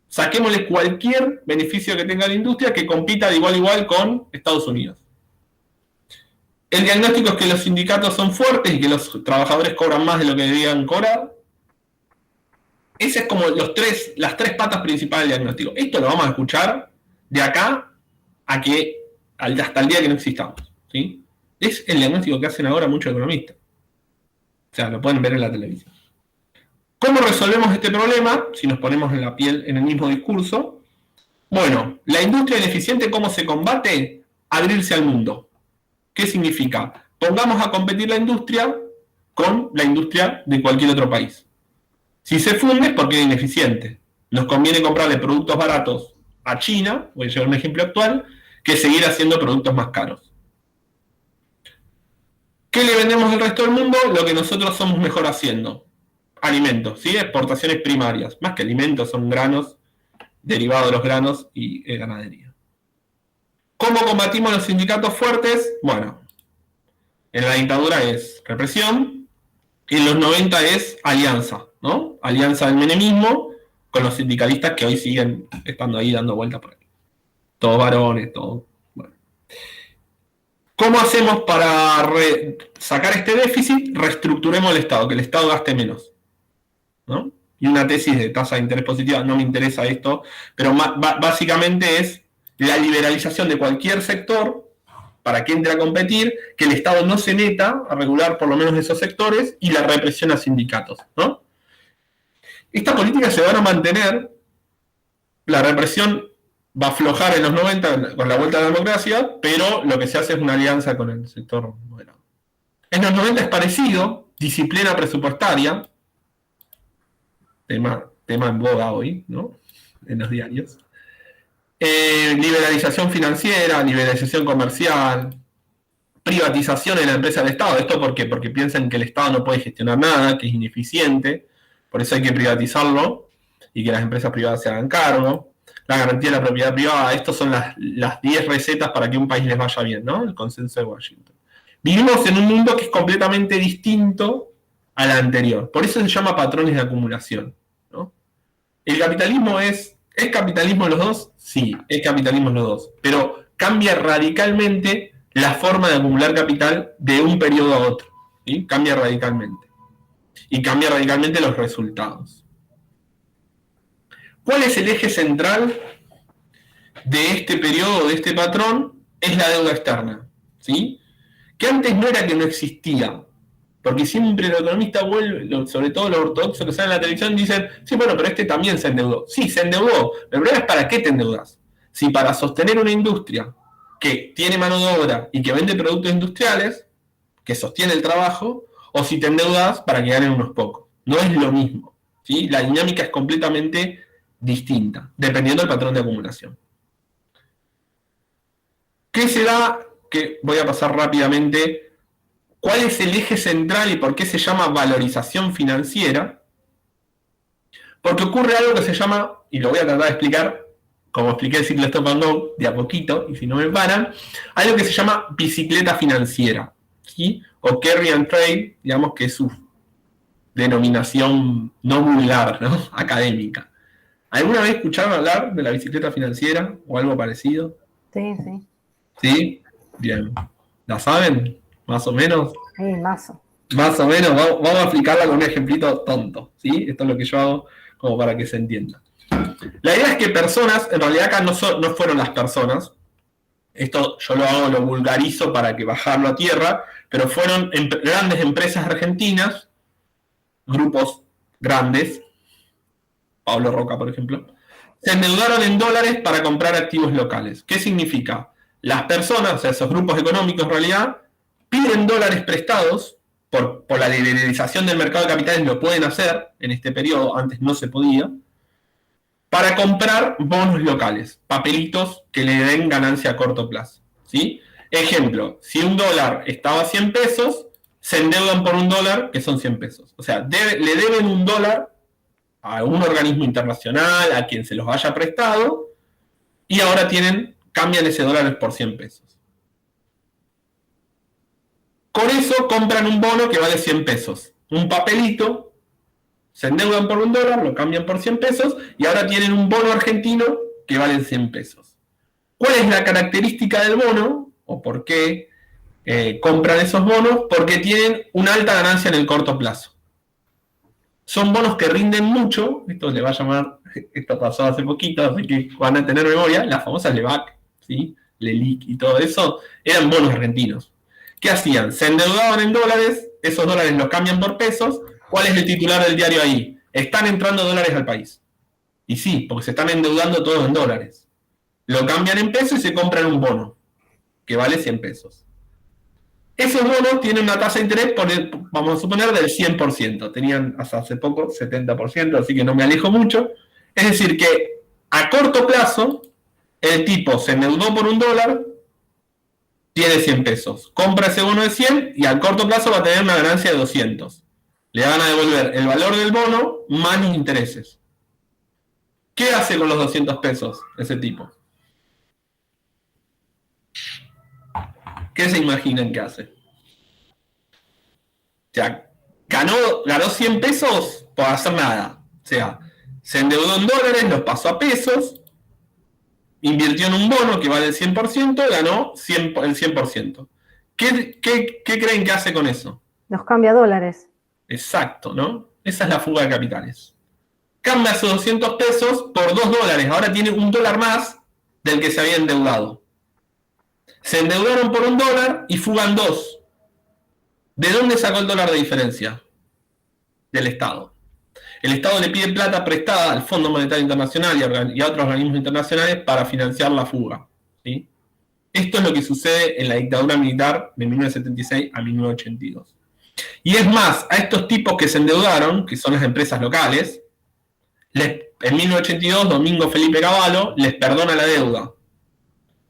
Saquémosle cualquier beneficio que tenga la industria que compita de igual a igual con Estados Unidos. El diagnóstico es que los sindicatos son fuertes y que los trabajadores cobran más de lo que debían cobrar. Esas es como las tres patas principales del diagnóstico. Esto lo vamos a escuchar de acá a que hasta el día que no existamos, ¿sí? Es el diagnóstico que hacen ahora muchos economistas. O sea, lo pueden ver en la televisión. ¿Cómo resolvemos este problema? Si nos ponemos en la piel en el mismo discurso. Bueno, la industria ineficiente, ¿cómo se combate? Abrirse al mundo. ¿Qué significa? Pongamos a competir la industria con la industria de cualquier otro país. Si se funde es porque es ineficiente. Nos conviene comprarle productos baratos a China, voy a llevar un ejemplo actual, que seguir haciendo productos más caros. ¿Qué le vendemos al resto del mundo? Lo que nosotros somos mejor haciendo. Alimentos, ¿sí? Exportaciones primarias. Más que alimentos, son granos, derivados de los granos y ganadería. ¿Cómo combatimos los sindicatos fuertes? Bueno, en la dictadura es represión, y en los 90 es alianza, ¿no? Alianza del menemismo con los sindicalistas que hoy siguen estando ahí dando vueltas por ahí. Todos varones, todo. Bueno. ¿Cómo hacemos para sacar este déficit? Reestructuremos el Estado, que el Estado gaste menos, ¿no? Y una tesis de tasa de interés positiva, no me interesa esto, pero básicamente es la liberalización de cualquier sector para que entre a competir, que el Estado no se meta a regular por lo menos esos sectores y la represión a sindicatos, ¿no? Estas políticas se van a mantener, la represión va a aflojar en los 90 con la vuelta a la democracia, pero lo que se hace es una alianza con el sector moderado. En los 90 es parecido, disciplina presupuestaria, tema en boga hoy, ¿no? En los diarios. Liberalización financiera, liberalización comercial, privatización en la empresa del Estado. ¿Esto por qué? Porque piensan que el Estado no puede gestionar nada, que es ineficiente, por eso hay que privatizarlo y que las empresas privadas se hagan cargo. La garantía de la propiedad privada, estas son las 10 recetas para que un país les vaya bien, ¿no? El consenso de Washington. Vivimos en un mundo que es completamente distinto al anterior. Por eso se llama patrones de acumulación, ¿no? El capitalismo ¿es capitalismo los dos? Sí, es capitalismo los dos. Pero cambia radicalmente la forma de acumular capital de un periodo a otro, ¿sí? Cambia radicalmente. Y cambia radicalmente los resultados. ¿Cuál es el eje central de este periodo, de este patrón? Es la deuda externa, ¿sí? Que antes no era que no existía, porque siempre el economista vuelve, sobre todo los ortodoxos que salen en la televisión, dicen, sí, bueno, pero este también se endeudó. Sí, se endeudó. El problema es para qué te endeudas. Si para sostener una industria que tiene mano de obra y que vende productos industriales, que sostiene el trabajo, o si te endeudas para que ganen unos pocos. No es lo mismo, ¿sí? La dinámica es completamente distinta, dependiendo del patrón de acumulación. ¿Qué se da? Que voy a pasar rápidamente. ¿Cuál es el eje central y por qué se llama valorización financiera? Porque ocurre algo que se llama, y lo voy a tratar de explicar como expliqué el ciclo Stop and Go, de a poquito, y si no me paran, algo que se llama bicicleta financiera, ¿sí? O carry and trade, digamos que es su denominación no vulgar, ¿no? Académica. ¿Alguna vez escucharon hablar de la bicicleta financiera o algo parecido? Sí, sí. ¿Sí? Bien. ¿La saben? ¿Más o menos? Sí, mazo. Más o menos. Vamos a explicarla con un ejemplito tonto, ¿sí? Esto es lo que yo hago como para que se entienda. La idea es que personas, en realidad acá no fueron las personas, esto yo lo vulgarizo para que bajarlo a tierra, pero fueron grandes empresas argentinas, grupos grandes, Pablo Roca, por ejemplo, se endeudaron en dólares para comprar activos locales. ¿Qué significa? Las personas, o sea, esos grupos económicos en realidad, piden dólares prestados, por la liberalización del mercado de capitales lo pueden hacer en este periodo, antes no se podía, para comprar bonos locales, papelitos que le den ganancia a corto plazo, ¿sí? Ejemplo, si un dólar estaba a 100 pesos, se endeudan por un dólar, que son 100 pesos. O sea, le deben un dólar a un organismo internacional, a quien se los haya prestado, y ahora cambian ese dólar por 100 pesos. Con eso compran un bono que vale 100 pesos, un papelito, se endeudan por un dólar, lo cambian por 100 pesos, y ahora tienen un bono argentino que vale 100 pesos. ¿Cuál es la característica del bono? ¿O por qué compran esos bonos? Porque tienen una alta ganancia en el corto plazo. Son bonos que rinden mucho, esto le va a llamar, esto pasó hace poquito, así que van a tener memoria, las famosas LEVAC, ¿sí? LELIC y todo eso, eran bonos argentinos. ¿Qué hacían? Se endeudaban en dólares, esos dólares los cambian por pesos. ¿Cuál es el titular del diario ahí? Están entrando dólares al país. Y sí, porque se están endeudando todos en dólares. Lo cambian en pesos y se compran un bono, que vale 100 pesos. Esos bonos tienen una tasa de interés, vamos a suponer, del 100%. Tenían hasta hace poco 70%, así que no me alejo mucho. Es decir, que a corto plazo, el tipo se endeudó por un dólar, tiene 100 pesos. Compra ese bono de 100 y al corto plazo va a tener una ganancia de 200. Le van a devolver el valor del bono más los intereses. ¿Qué hace con los 200 pesos ese tipo? ¿Qué se imaginan que hace? O sea, ganó 100 pesos por hacer nada. O sea, se endeudó en dólares, los pasó a pesos, invirtió en un bono que vale el 100%, ganó el 100%. ¿Qué creen que hace con eso? Los cambia a dólares. Exacto, ¿no? Esa es la fuga de capitales. Cambia esos 200 pesos por 2 dólares. Ahora tiene un dólar más del que se había endeudado. Se endeudaron por un dólar y fugan 2. ¿De dónde sacó el dólar de diferencia? Del Estado. El Estado le pide plata prestada al Fondo Monetario Internacional y a otros organismos internacionales para financiar la fuga, ¿sí? Esto es lo que sucede en la dictadura militar de 1976 a 1982. Y es más, a estos tipos que se endeudaron, que son las empresas locales, en 1982 Domingo Felipe Cavallo les perdona la deuda,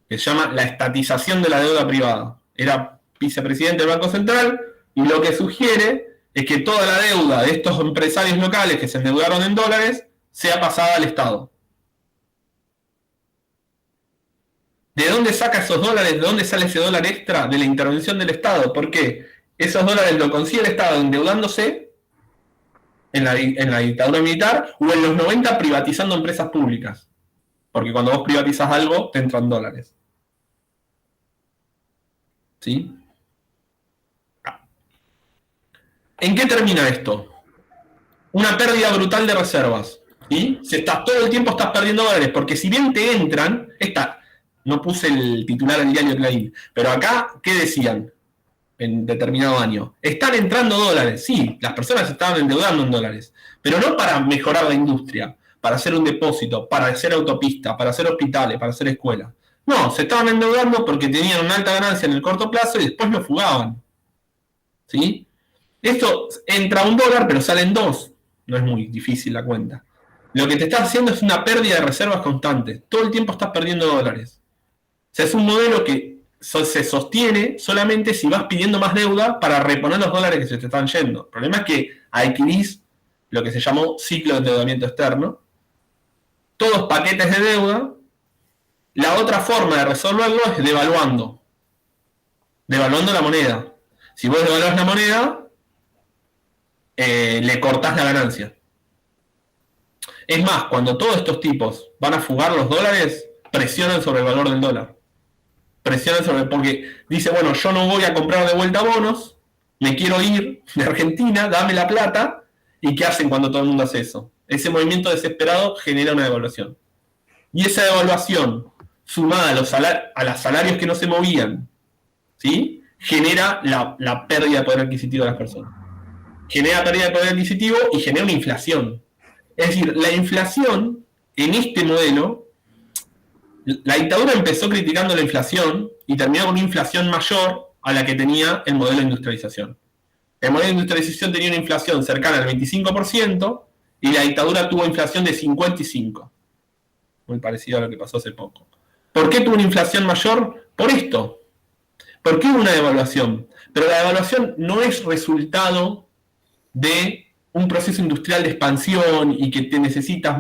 que se llama la estatización de la deuda privada. Era vicepresidente del Banco Central y lo que sugiere es que toda la deuda de estos empresarios locales que se endeudaron en dólares sea pasada al Estado. ¿De dónde saca esos dólares? ¿De dónde sale ese dólar extra? De la intervención del Estado. ¿Por qué? Esos dólares lo consigue el Estado endeudándose en la dictadura militar o en los 90 privatizando empresas públicas. Porque cuando vos privatizás algo, te entran dólares. ¿Sí? ¿En qué termina esto? Una pérdida brutal de reservas. ¿Sí? Todo el tiempo estás perdiendo dólares, porque si bien te entran, no puse el titular del diario Clarín, pero acá, ¿qué decían en determinado año? Están entrando dólares, sí, las personas estaban endeudando en dólares, pero no para mejorar la industria, para hacer un depósito, para hacer autopista, para hacer hospitales, para hacer escuelas. No, se estaban endeudando porque tenían una alta ganancia en el corto plazo y después lo fugaban. ¿Sí? Esto entra un dólar, pero salen 2. No es muy difícil la cuenta. Lo que te está haciendo es una pérdida de reservas constante. Todo el tiempo estás perdiendo dólares. O sea, es un modelo que se sostiene solamente si vas pidiendo más deuda para reponer los dólares que se te están yendo. El problema es que adquirís lo que se llamó ciclo de endeudamiento externo. Todos paquetes de deuda La otra forma de resolverlo es devaluando la moneda. Si vos devaluás la moneda, le cortás la ganancia. Es más, cuando todos estos tipos van a fugar los dólares, presionan sobre el valor del dólar. Presionan sobre, porque dice, bueno, yo no voy a comprar de vuelta bonos, me quiero ir de Argentina, dame la plata. ¿Y qué hacen cuando todo el mundo hace eso? Ese movimiento desesperado genera una devaluación. Y esa devaluación, sumada a los salarios que no se movían, ¿sí?, genera la pérdida de poder adquisitivo de las personas. Genera pérdida de poder adquisitivo y genera una inflación. Es decir, la inflación en este modelo, la dictadura empezó criticando la inflación y terminó con una inflación mayor a la que tenía el modelo de industrialización. El modelo de industrialización tenía una inflación cercana al 25% y la dictadura tuvo inflación de 55%. Muy parecido a lo que pasó hace poco. ¿Por qué tuvo una inflación mayor? Por esto. ¿Por qué hubo una devaluación? Pero la devaluación no es resultado de un proceso industrial de expansión y que te necesitas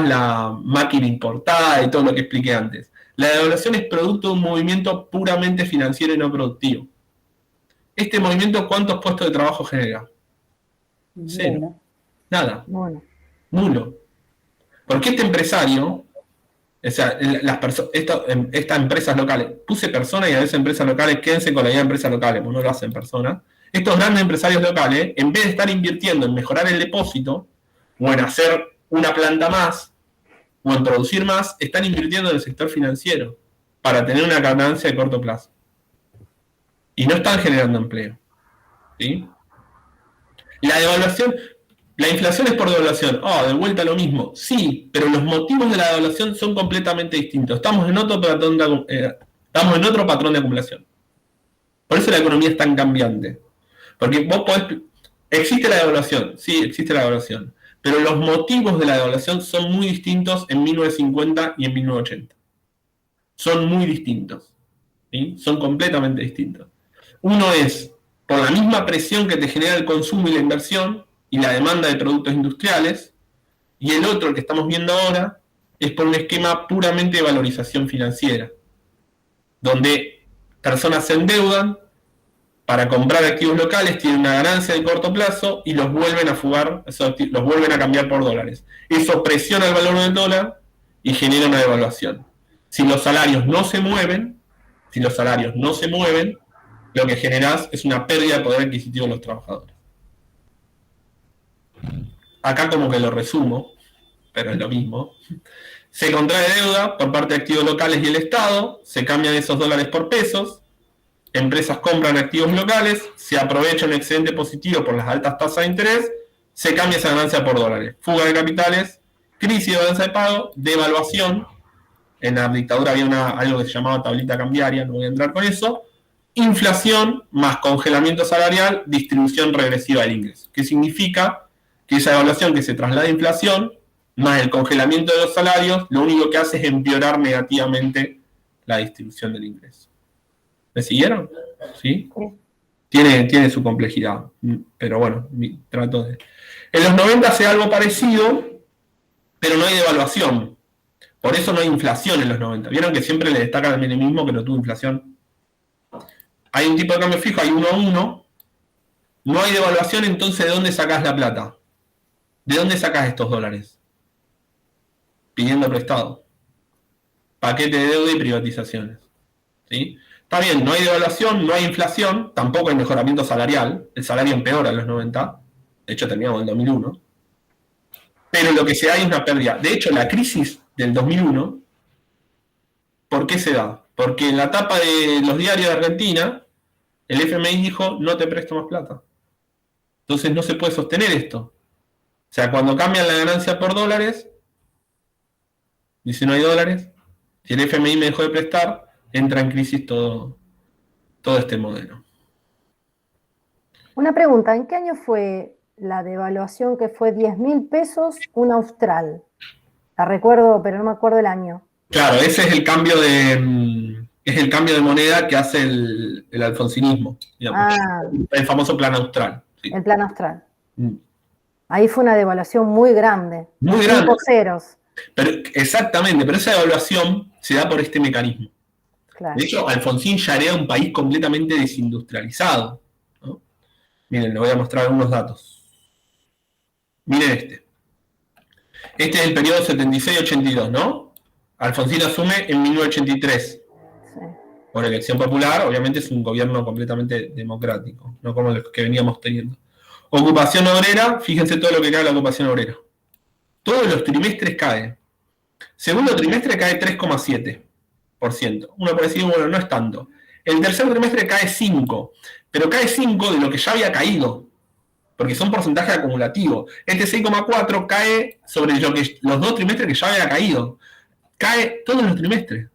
la máquina importada y todo lo que expliqué antes. La devaluación es producto de un movimiento puramente financiero y no productivo. Este movimiento, ¿cuántos puestos de trabajo genera? Cero. Bueno. Nada. Bueno. Nulo. Porque este empresario, o sea, estas empresas locales, puse personas y a veces empresas locales, quédense con la idea de empresas locales, porque no lo hacen personas. Estos grandes empresarios locales, en vez de estar invirtiendo en mejorar el depósito, o en hacer una planta más, o en producir más, están invirtiendo en el sector financiero para tener una ganancia de corto plazo. Y no están generando empleo. ¿Sí? La devaluación, la inflación es por devaluación. De vuelta lo mismo. Sí, pero los motivos de la devaluación son completamente distintos. Estamos en otro patrón de acumulación. Por eso la economía es tan cambiante. Porque vos podés... ¿Existe la devaluación? Sí, existe la devaluación. Pero los motivos de la devaluación son muy distintos en 1950 y en 1980. Son muy distintos. ¿Sí? Son completamente distintos. Uno es por la misma presión que te genera el consumo y la inversión y la demanda de productos industriales, y el otro, el que estamos viendo ahora, es por un esquema puramente de valorización financiera, donde personas se endeudan para comprar activos locales, tienen una ganancia de corto plazo y los vuelven a fugar, los vuelven a cambiar por dólares. Eso presiona el valor del dólar y genera una devaluación. Si los salarios no se mueven, lo que generás es una pérdida de poder adquisitivo de los trabajadores. Acá como que lo resumo, pero es lo mismo. Se contrae deuda por parte de activos locales y el Estado, se cambian esos dólares por pesos, empresas compran activos locales, se aprovecha un excedente positivo por las altas tasas de interés, se cambia esa ganancia por dólares. Fuga de capitales, crisis de balanza de pago, devaluación. En la dictadura había algo que se llamaba tablita cambiaria, no voy a entrar con eso. Inflación más congelamiento salarial, distribución regresiva del ingreso. ¿Qué significa? Que esa devaluación que se traslada a inflación, más el congelamiento de los salarios, lo único que hace es empeorar negativamente la distribución del ingreso. ¿Me siguieron? ¿Sí? Tiene su complejidad, pero bueno, trato de... En los 90 hace algo parecido, pero no hay devaluación. Por eso no hay inflación en los 90. ¿Vieron que siempre le destacan al menemismo que no tuvo inflación? Hay un tipo de cambio fijo, hay 1 a 1. No hay devaluación, entonces ¿de dónde sacás la plata? ¿De dónde sacás estos dólares? Pidiendo prestado. Paquete de deuda y privatizaciones. ¿Sí? Está bien, no hay devaluación, no hay inflación, tampoco hay mejoramiento salarial. El salario empeora en los 90. De hecho, terminamos en el 2001. Pero lo que se da es una pérdida. De hecho, la crisis del 2001, ¿por qué se da? Porque en la tapa de los diarios de Argentina, el FMI dijo, no te presto más plata. Entonces no se puede sostener esto. O sea, cuando cambian la ganancia por dólares, dice no hay dólares, si el FMI me dejó de prestar, entra en crisis todo este modelo. Una pregunta, ¿en qué año fue la devaluación que fue 10.000 pesos un austral? La recuerdo, pero no me acuerdo el año. Claro, ese es el cambio de moneda que hace el alfonsinismo, digamos. El famoso plan austral. Sí. El plan austral. Ahí fue una devaluación muy grande. Muy grande. 5 ceros. Pero, exactamente, pero esa evaluación se da por este mecanismo. Claro. De hecho, Alfonsín ya hereda un país completamente desindustrializado, ¿no? Miren, les voy a mostrar algunos datos. Miren este. Este es el periodo 76-82, ¿no? Alfonsín asume en 1983. Sí. Por elección popular, obviamente es un gobierno completamente democrático, no como los que veníamos teniendo. Ocupación obrera, fíjense todo lo que cae la ocupación obrera. Todos los trimestres cae. Segundo trimestre cae 3,7%. Uno puede decir, bueno, no es tanto. El tercer trimestre cae 5%, pero cae 5% de lo que ya había caído, porque son porcentajes acumulativos. Este 6,4% cae sobre los 2 trimestres que ya había caído. Cae todos los trimestres,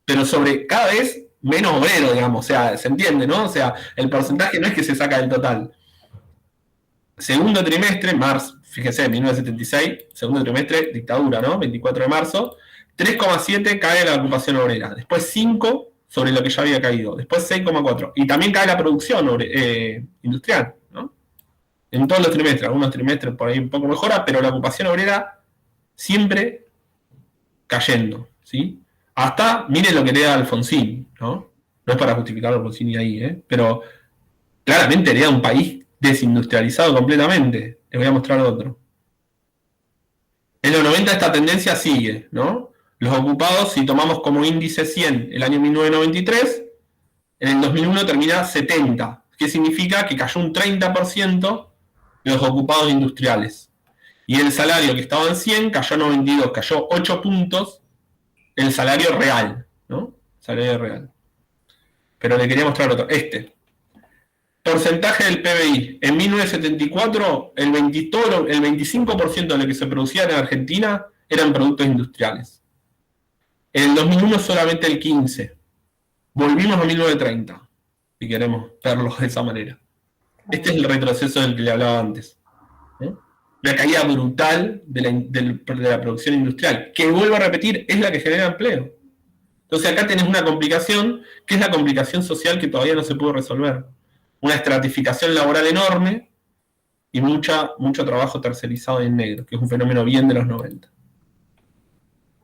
pero sobre cada vez menos obrero, digamos. O sea, se entiende, ¿no? O sea, el porcentaje no es que se saca del total. Segundo trimestre, marzo, fíjense, 1976, segundo trimestre, dictadura, ¿no? 24 de marzo, 3,7 cae la ocupación obrera, después 5 sobre lo que ya había caído, después 6,4, y también cae la producción industrial, ¿no? En todos los trimestres, algunos trimestres por ahí un poco mejora, pero la ocupación obrera siempre cayendo, ¿sí? Hasta, miren lo que le da Alfonsín, ¿no? No es para justificar a Alfonsín ni ahí, pero claramente le da un país desindustrializado completamente. Les voy a mostrar otro. En los 90 esta tendencia sigue, ¿no? Los ocupados, si tomamos como índice 100 el año 1993, en el 2001 termina 70. ¿Qué significa? Que cayó un 30% de los ocupados industriales. Y el salario que estaba en 100 cayó a 92, cayó 8 puntos el salario real, ¿no? Salario real. Pero le quería mostrar otro. Este. Porcentaje del PBI. En 1974, el 25% de lo que se producía en Argentina eran productos industriales. En el 2001 solamente el 15%. Volvimos a 1930, si queremos verlo de esa manera. Este es el retroceso del que le hablaba antes, ¿no? Una caída brutal de la producción industrial, que vuelvo a repetir, es la que genera empleo. Entonces acá tenés una complicación, que es la complicación social que todavía no se pudo resolver. Una estratificación laboral enorme y mucho trabajo tercerizado en negro, que es un fenómeno bien de los 90.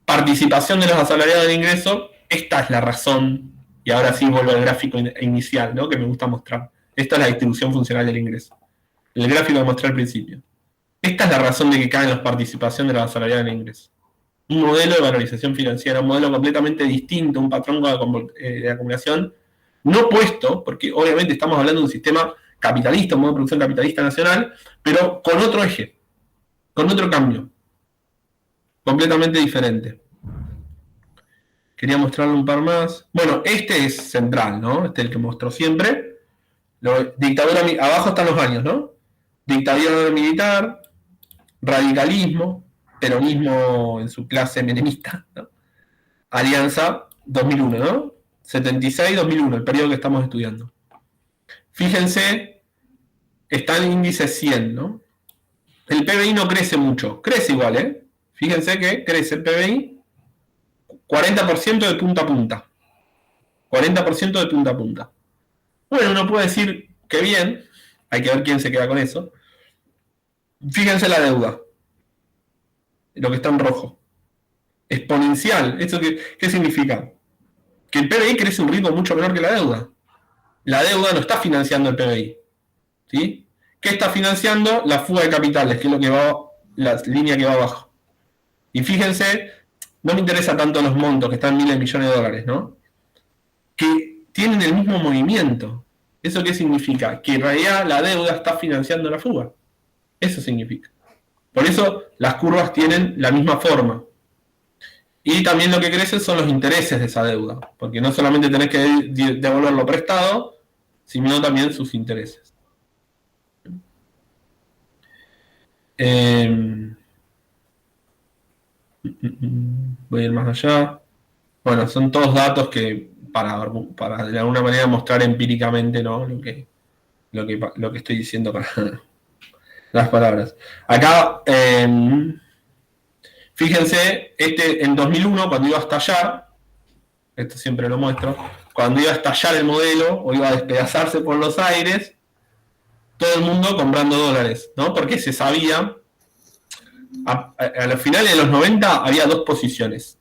Participación de los asalariados en ingreso, esta es la razón, y ahora sí vuelvo al gráfico inicial, ¿no? Que me gusta mostrar. Esta es la distribución funcional del ingreso. El gráfico que mostré al principio. Esta es la razón de que caen la participación de los asalariados en ingreso. Un modelo de valorización financiera, un modelo completamente distinto, un patrón de acumulación no puesto, porque obviamente estamos hablando de un sistema capitalista, un modo de producción capitalista nacional, pero con otro eje, con otro cambio, completamente diferente. Quería mostrarle un par más. Bueno, este es central, ¿no? Este es el que mostró siempre. Dictadura, abajo están los años, ¿no? Dictadura militar, radicalismo, peronismo en su clase menemista, ¿no? Alianza 2001, ¿no? 76-2001, el periodo que estamos estudiando. Fíjense, está el índice 100, ¿no? El PBI no crece mucho, crece igual, ¿eh? Fíjense que crece el PBI 40% de punta a punta. 40% de punta a punta. Bueno, uno puede decir que bien, hay que ver quién se queda con eso. Fíjense la deuda, lo que está en rojo. Exponencial. ¿Esto qué significa? Que el PBI crece a un ritmo mucho menor que la deuda. La deuda no está financiando el PBI, ¿sí? ¿Qué está financiando? La fuga de capitales, que es lo que va, la línea que va abajo. Y fíjense, no me interesa tanto los montos, que están en miles de millones de dólares, ¿no? Que tienen el mismo movimiento. ¿Eso qué significa? Que en realidad la deuda está financiando la fuga. Eso significa. Por eso las curvas tienen la misma forma. Y también lo que crece son los intereses de esa deuda, porque no solamente tenés que devolver lo prestado, sino también sus intereses. Voy a ir más allá. Bueno, son todos datos que para de alguna manera mostrar empíricamente, ¿no? lo que estoy diciendo con las palabras. Acá, fíjense, en 2001, cuando iba a estallar, esto siempre lo muestro, cuando iba a estallar el modelo o iba a despedazarse por los aires, todo el mundo comprando dólares, ¿no? Porque se sabía, a los finales de los 90 había dos posiciones.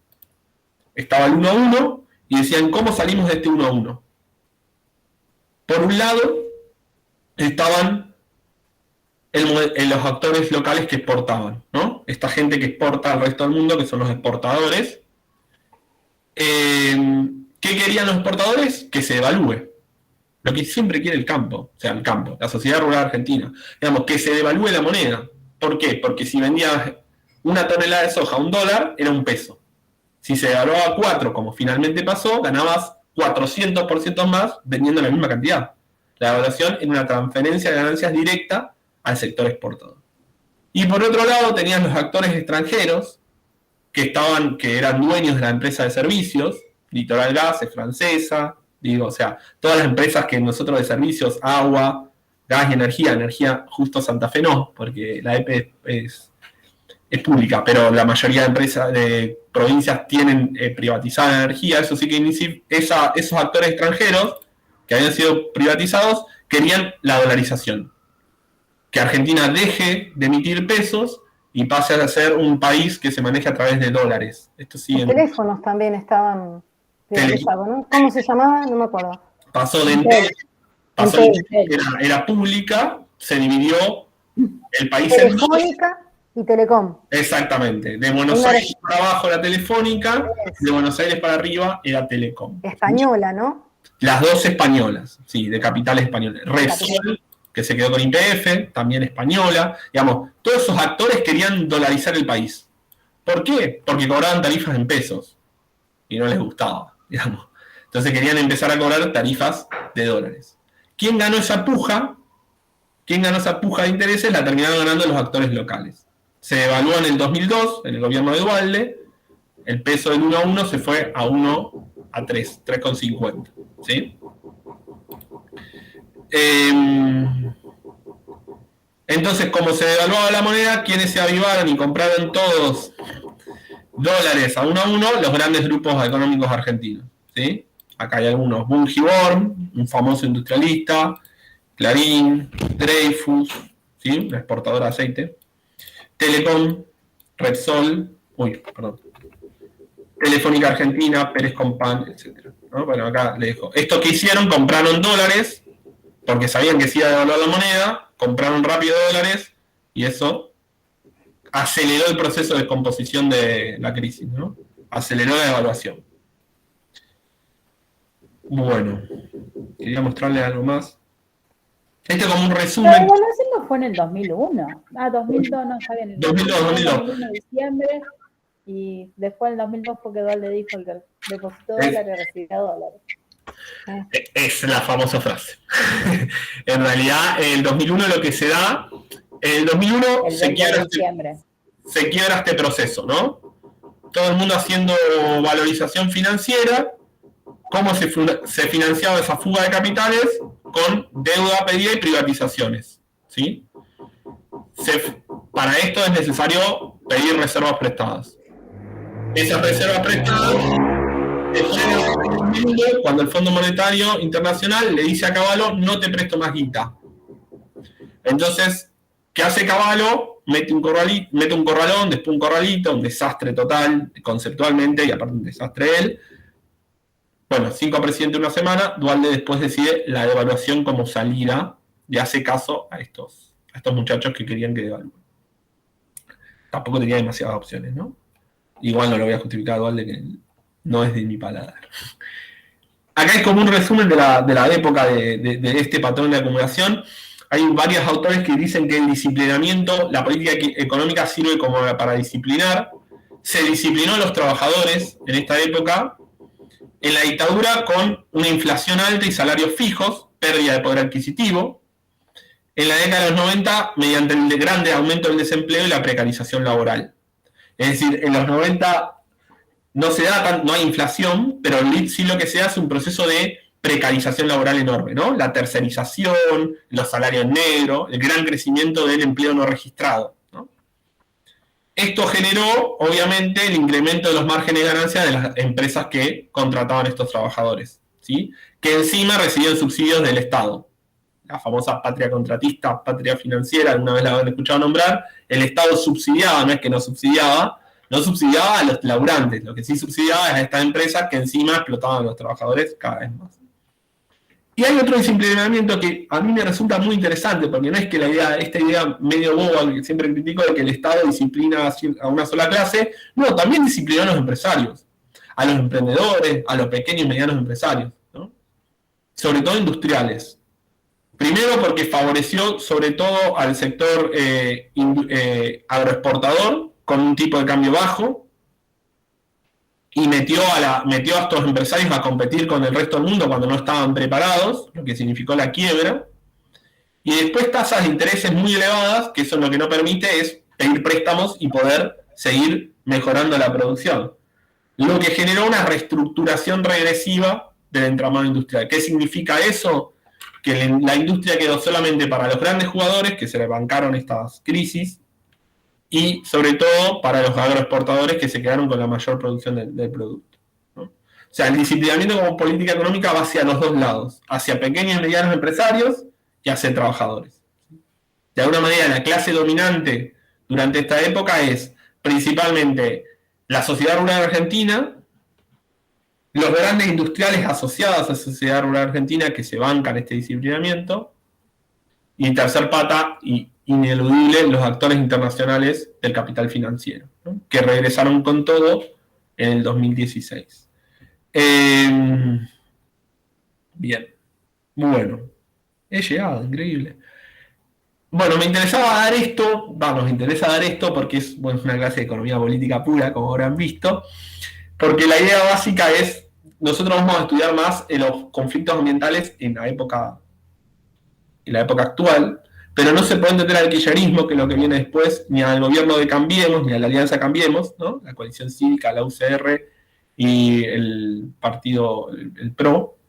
Estaba el 1-1 y decían, ¿cómo salimos de este 1-1? Por un lado, estaban los actores locales que exportaban, ¿no? Esta gente que exporta al resto del mundo, que son los exportadores. ¿Qué querían los exportadores? Que se devalúe. Lo que siempre quiere el campo, o sea, el campo, la sociedad rural argentina. Digamos, que se devalúe la moneda. ¿Por qué? Porque si vendías una tonelada de soja a $1, era un peso. Si se devaluaba a 4, como finalmente pasó, ganabas 400% más vendiendo la misma cantidad. La devaluación era una transferencia de ganancias directa al sector exportador. Y por otro lado tenían los actores extranjeros que eran dueños de la empresa de servicios. Litoral Gas es francesa, o sea, todas las empresas que nosotros de servicios, agua, gas y energía justo Santa Fe no, porque la EPE es pública, pero la mayoría de empresas de provincias tienen privatizada la energía. Eso sí que esos actores extranjeros que habían sido privatizados querían la dolarización. Que Argentina deje de emitir pesos y pase a ser un país que se maneja a través de dólares. Esto sí. Los teléfonos también estaban privatizados, ¿no? ¿Cómo se llamaba? No me acuerdo. Pasó de Entel, era pública, se dividió el país en dos. Telefónica y Telecom. Exactamente. De Buenos Aires para abajo era Telefónica, de Buenos Aires para arriba era Telecom. Española, ¿no? Las dos españolas, sí, de capitales españoles. Repsol, que se quedó con YPF, también española. Digamos, todos esos actores querían dolarizar el país. ¿Por qué? Porque cobraban tarifas en pesos. Y no les gustaba, digamos. Entonces querían empezar a cobrar tarifas de dólares. ¿Quién ganó esa puja? ¿Quién ganó esa puja de intereses? La terminaron ganando los actores locales. Se devaluó en el 2002, en el gobierno de Duhalde. El peso del 1-1 se fue a 1-3, 3,50. ¿Sí? Entonces, como se devaluaba la moneda, quienes se avivaron y compraron todos dólares a 1-1, los grandes grupos económicos argentinos. ¿Sí? Acá hay algunos: Bungiborn, un famoso industrialista, Clarín, Dreyfus, ¿sí? Una exportadora de aceite, Telecom, Repsol, Telefónica Argentina, Pérez Compán, etc. ¿No? Bueno, acá les dejo. Esto que hicieron, compraron dólares, porque sabían que se iba a devaluar la moneda, compraron rápido dólares, y eso aceleró el proceso de descomposición de la crisis, ¿no? Aceleró la devaluación. Bueno, quería mostrarles algo más. Este como un resumen. La devaluación no fue en el 2001. 2002 no, está bien. 2002. De diciembre, y después en el 2002 fue que Duhalde dijo el que depositó dólares y recibía dólares. Es la famosa frase. En realidad, en el 2001 lo que se da, en el 2001 se quiebra este proceso, ¿no? Todo el mundo haciendo valorización financiera. ¿Cómo se financiaba esa fuga de capitales? Con deuda pedida y privatizaciones, ¿sí? Para esto es necesario pedir reservas prestadas. Esas reservas prestadas cuando el Fondo Monetario Internacional le dice a Cavallo: no te presto más guita. Entonces, ¿qué hace Cavallo? Mete un corralón, después un corralito, un desastre total, conceptualmente, y aparte un desastre él. Bueno, 5 presidentes en una semana. Duhalde después decide la devaluación como salida y hace caso a estos muchachos que querían que devalúen. Tampoco tenía demasiadas opciones, ¿no? Igual no lo voy a justificar a Duhalde, que no es de mi paladar. Acá hay como un resumen de la época de este patrón de acumulación. Hay varios autores que dicen que el disciplinamiento, la política económica sirve como para disciplinar. Se disciplinó a los trabajadores en esta época. En la dictadura, con una inflación alta y salarios fijos, pérdida de poder adquisitivo. En la década de los 90, mediante el grande aumento del desempleo y la precarización laboral. Es decir, en los 90 no hay inflación, pero sí lo que se hace es un proceso de precarización laboral enorme, ¿no? La tercerización, los salarios negros, el gran crecimiento del empleo no registrado, ¿no? Esto generó, obviamente, el incremento de los márgenes de ganancia de las empresas que contrataban a estos trabajadores, ¿sí? Que encima recibían subsidios del Estado. la famosa patria contratista, patria financiera, alguna vez la habrán escuchado nombrar, el Estado subsidiaba, no es que no subsidiaba a los laburantes, lo que sí subsidiaba es a estas empresas que encima explotaban a los trabajadores cada vez más. Y hay otro disciplinamiento que a mí me resulta muy interesante, porque no es que esta idea medio boba que siempre critico de que el Estado disciplina a una sola clase, no, también disciplinó a los empresarios, a los emprendedores, a los pequeños y medianos empresarios, ¿no? Sobre todo industriales. Primero porque favoreció sobre todo al sector agroexportador con un tipo de cambio bajo, y metió a estos empresarios a competir con el resto del mundo cuando no estaban preparados, lo que significó la quiebra. Y después tasas de intereses muy elevadas, que eso lo que no permite es pedir préstamos y poder seguir mejorando la producción. Lo que generó una reestructuración regresiva del entramado industrial. ¿Qué significa eso? Que la industria quedó solamente para los grandes jugadores que se le bancaron estas crisis, y sobre todo para los agroexportadores que se quedaron con la mayor producción del producto, ¿no? O sea, el disciplinamiento como política económica va hacia los dos lados, hacia pequeños y medianos empresarios y hacia trabajadores. De alguna manera, la clase dominante durante esta época es principalmente la sociedad rural argentina, los grandes industriales asociados a la sociedad rural argentina que se bancan este disciplinamiento, y tercer pata, y ineludible, los actores internacionales del capital financiero, ¿no? Que regresaron con todo en el 2016. Bien, bueno, he llegado, increíble. Bueno, nos interesa dar esto porque es una clase de economía política pura, como habrán visto, porque la idea básica es, nosotros vamos a estudiar más los conflictos ambientales en la época actual, pero no se puede entender al kirchnerismo, que es lo que viene después, ni al gobierno de Cambiemos, ni a la Alianza Cambiemos, ¿no? La coalición cívica, la UCR y el partido, el PRO.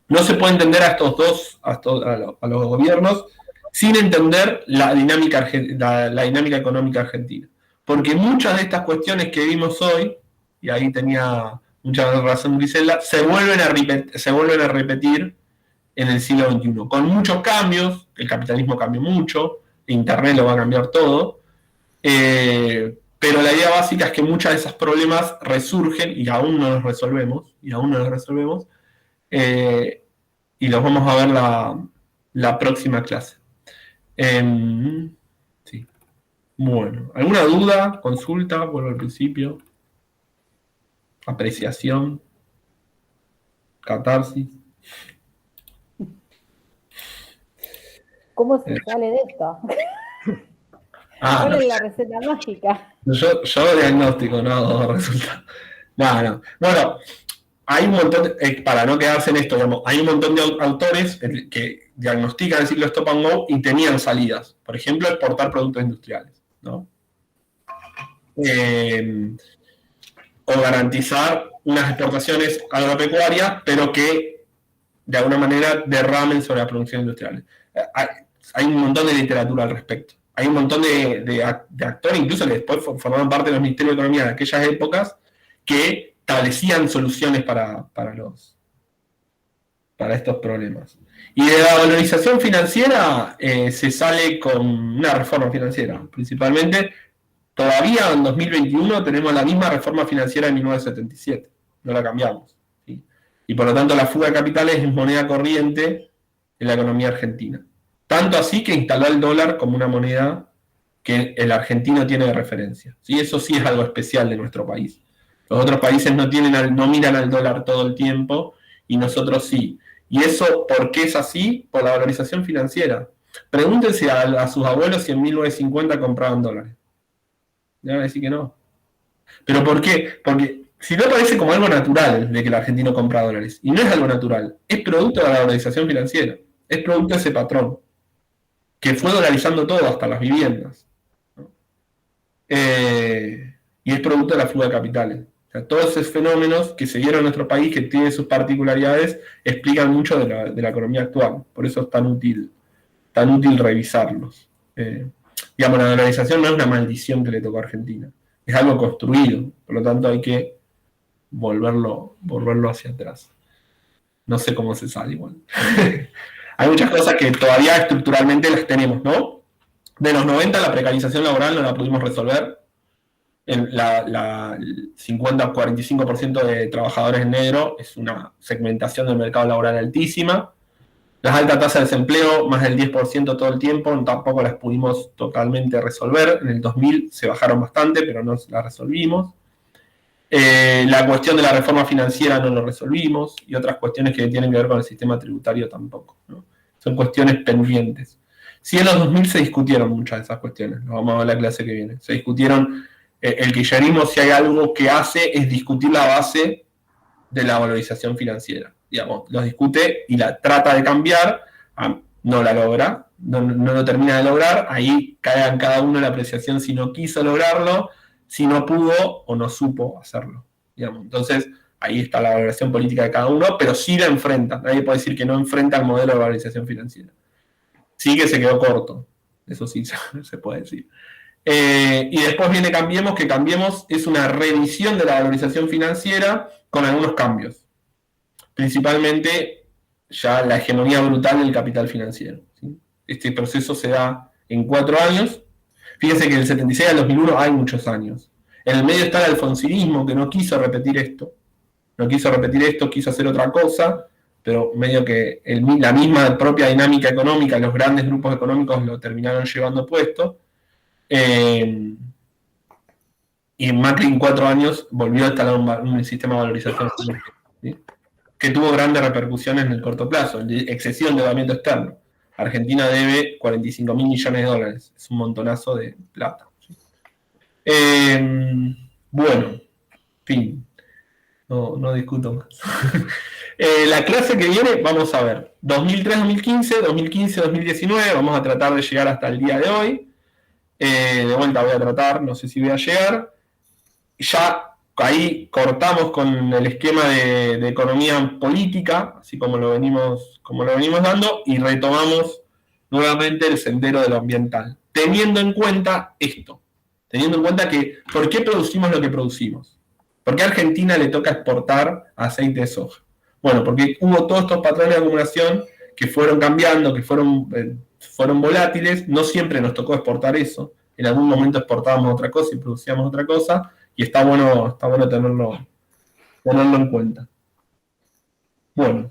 No se puede entender a estos dos, a los gobiernos, sin entender la dinámica económica argentina. Porque muchas de estas cuestiones que vimos hoy, y ahí tenía mucha razón Griselda, se vuelven a repetir en el siglo XXI, con muchos cambios. El capitalismo cambió mucho, Internet lo va a cambiar todo, pero la idea básica es que muchos de esos problemas resurgen y aún no los resolvemos, y los vamos a ver la próxima clase. Sí. Bueno, ¿alguna duda, consulta? Vuelvo al principio. Apreciación. Catarsis. ¿Cómo se sale de esto? ¿Cuál es la receta mágica? Yo diagnóstico, no resulta. No. Bueno, hay un montón, para no quedarse en esto, digamos, hay un montón de autores que diagnostican el ciclo Stop and Go y tenían salidas. Por ejemplo, exportar productos industriales, ¿no? O garantizar unas exportaciones agropecuarias, pero que de alguna manera derramen sobre la producción industrial. Hay un montón de literatura al respecto. Hay un montón de actores, incluso que después formaron parte de los ministerios de Economía de aquellas épocas, que establecían soluciones para estos problemas. Y de la valorización financiera se sale con una reforma financiera, principalmente. Todavía en 2021 tenemos la misma reforma financiera de 1977, no la cambiamos, ¿sí? Y por lo tanto la fuga de capitales es moneda corriente en la economía argentina. Tanto así que instaló el dólar como una moneda que el argentino tiene de referencia, ¿sí? Eso sí es algo especial de nuestro país. Los otros países no miran al dólar todo el tiempo y nosotros sí. ¿Y eso por qué es así? Por la valorización financiera. Pregúntense a sus abuelos si en 1950 compraban dólares. Le van a decir que no. ¿Pero por qué? Porque si no parece como algo natural de que el argentino compra dólares, y no es algo natural, es producto de la valorización financiera, es producto de ese patrón, que fue dolarizando todo, hasta las viviendas, ¿no? Y es producto de la fuga de capitales. O sea, todos esos fenómenos que se dieron en nuestro país, que tienen sus particularidades, explican mucho de la economía actual. Por eso es tan útil revisarlos. Digamos, la dolarización no es una maldición que le tocó a Argentina, es algo construido, por lo tanto hay que volverlo hacia atrás. No sé cómo se sale igual. hay muchas cosas que todavía estructuralmente las tenemos, ¿no? De los 90 la precarización laboral no la pudimos resolver. El 50-45% de trabajadores en negro es una segmentación del mercado laboral altísima. Las altas tasas de desempleo, más del 10% todo el tiempo, tampoco las pudimos totalmente resolver. En el 2000 se bajaron bastante, pero no las resolvimos. La cuestión de la reforma financiera no lo resolvimos, y otras cuestiones que tienen que ver con el sistema tributario tampoco, ¿no? Son cuestiones pendientes. Sí, en los 2000 se discutieron muchas de esas cuestiones, lo vamos a ver en la clase que viene. Se discutieron, el kirchnerismo, si hay algo que hace, es discutir la base de la valorización financiera. Digamos, los discute y la trata de cambiar, no la logra, no lo termina de lograr, ahí cae en cada uno la apreciación si no quiso lograrlo, si no pudo o no supo hacerlo. Digamos. Entonces, ahí está la valoración política de cada uno, pero sí la enfrenta. Nadie puede decir que no enfrenta el modelo de valorización financiera. Sí que se quedó corto, eso sí se puede decir. Y después viene Cambiemos, que Cambiemos es una revisión de la valorización financiera con algunos cambios. Principalmente ya la hegemonía brutal del capital financiero, ¿sí? Este proceso se da en 4 años. Fíjense que del 76 al 2001 hay muchos años. En el medio está el alfonsinismo, que no quiso repetir esto. Quiso hacer otra cosa, pero medio que la misma propia dinámica económica, los grandes grupos económicos lo terminaron llevando puesto. Y Macri en 4 años volvió a instalar un sistema de valorización, ¿sí? Que tuvo grandes repercusiones en el corto plazo, excesivo endeudamiento externo. Argentina debe 45.000 millones de dólares, es un montonazo de plata. ¿Sí? Bueno, fin, no discuto más. La clase que viene, vamos a ver, 2003-2015, 2015-2019, vamos a tratar de llegar hasta el día de hoy. De vuelta voy a tratar, no sé si voy a llegar. Ya ahí cortamos con el esquema de economía política, así como lo venimos dando, y retomamos nuevamente el sendero de lo ambiental, teniendo en cuenta esto, que ¿por qué producimos lo que producimos? ¿Por qué a Argentina le toca exportar aceite de soja? Bueno, porque hubo todos estos patrones de acumulación que fueron cambiando, que fueron volátiles. No siempre nos tocó exportar eso, en algún momento exportábamos otra cosa y producíamos otra cosa, y está bueno tenerlo en cuenta. Bueno,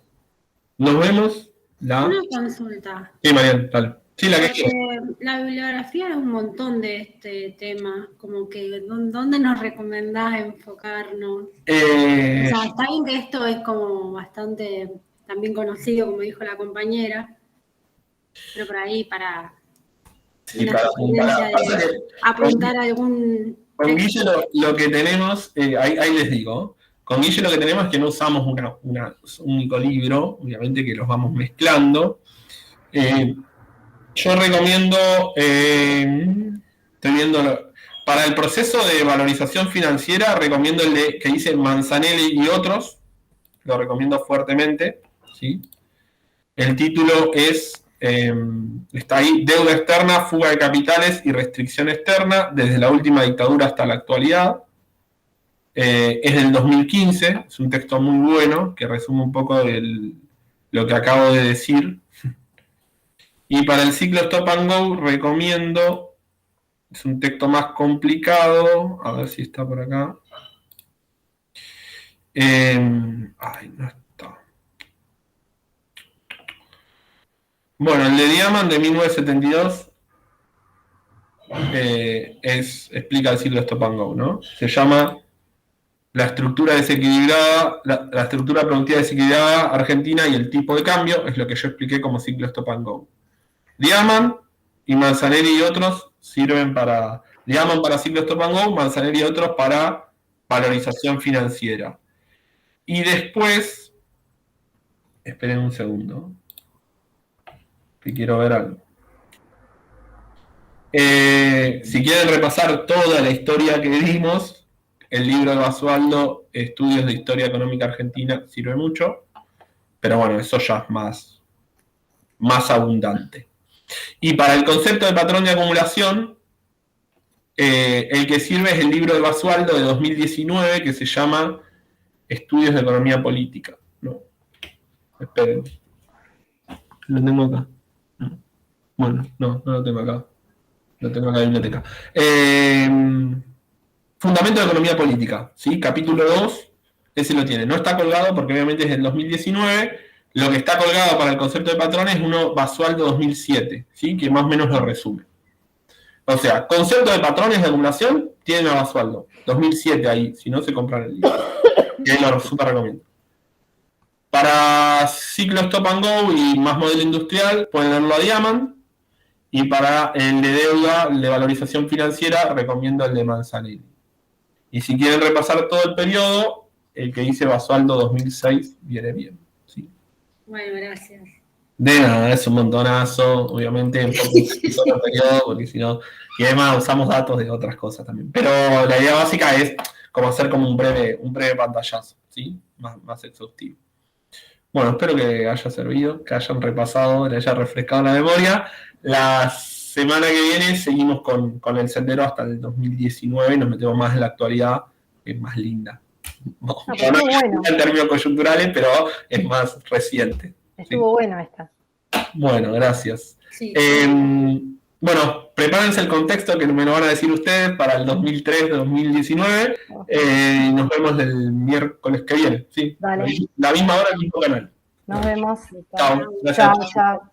nos vemos Una consulta. Sí, Mariana, dale. Sí, la que quieras. La bibliografía es un montón de este tema, como que ¿dónde nos recomendás enfocarnos? O sea, está bien que esto es como bastante también conocido, como dijo la compañera, pero por ahí para apuntar a algún... Con Guille lo que tenemos, ahí les digo, con Guille lo que tenemos es que no usamos un único libro, obviamente que los vamos mezclando. Yo recomiendo, para el proceso de valorización financiera, recomiendo el que dice Manzanelli y otros, lo recomiendo fuertemente, ¿sí? El título está ahí, Deuda externa, fuga de capitales y restricción externa, desde la última dictadura hasta la actualidad. Es del 2015, es un texto muy bueno, que resume un poco lo que acabo de decir. Y para el ciclo Stop and Go recomiendo, es un texto más complicado, a ver si está por acá. No está. Bueno, el de Diamant de 1972 explica el ciclo Stop and Go, ¿no? Se llama La estructura desequilibrada, la estructura productiva desequilibrada argentina y el tipo de cambio, es lo que yo expliqué como ciclo Stop and Go. Diamant y Manzanelli y otros sirven para... Diamant para ciclo Stop and Go, Manzanelli y otros para valorización financiera. Y después... Esperen un segundo, que quiero ver algo. Si quieren repasar toda la historia que dimos, el libro de Basualdo, Estudios de Historia Económica Argentina, sirve mucho, pero bueno, eso ya es más abundante. Y para el concepto de patrón de acumulación, el que sirve es el libro de Basualdo de 2019, que se llama Estudios de Economía Política. No, esperen. Lo tengo acá. No. Bueno, no lo tengo acá. Lo tengo acá en la biblioteca. Fundamento de Economía Política, ¿sí? Capítulo 2, ese lo tiene. No está colgado porque obviamente es del 2019. Lo que está colgado para el concepto de patrones es uno Basualdo 2007, ¿sí? Que más o menos lo resume. O sea, concepto de patrones de acumulación tienen a Basualdo. 2007 ahí, si no se compran el libro. Y ahí lo súper recomiendo. Para ciclo Stop and Go y más modelo industrial, pueden leerlo a Diamant. Y para el de deuda, el de valorización financiera, recomiendo el de Manzanelli. Y si quieren repasar todo el periodo, el que dice Basualdo 2006 viene bien. ¿Sí? Bueno, gracias. De nada, es un montonazo, obviamente, un poco todo el periodo, porque si no. Y además usamos datos de otras cosas también. Pero la idea básica es como hacer como un breve pantallazo, ¿sí? Más exhaustivo. Bueno, espero que haya servido, que hayan repasado, le haya refrescado la memoria. La semana que viene seguimos con el sendero hasta el 2019 y nos metemos más en la actualidad, que es más linda. No bueno. En términos coyunturales, pero es más reciente. Estuvo bueno esta. Bueno, gracias. Sí. Bueno, prepárense el contexto que me lo van a decir ustedes para el 2003-2019. Nos vemos el miércoles que viene. ¿Sí? Dale. La misma hora, el mismo canal. Nos vemos. Chao. Gracias. Chao.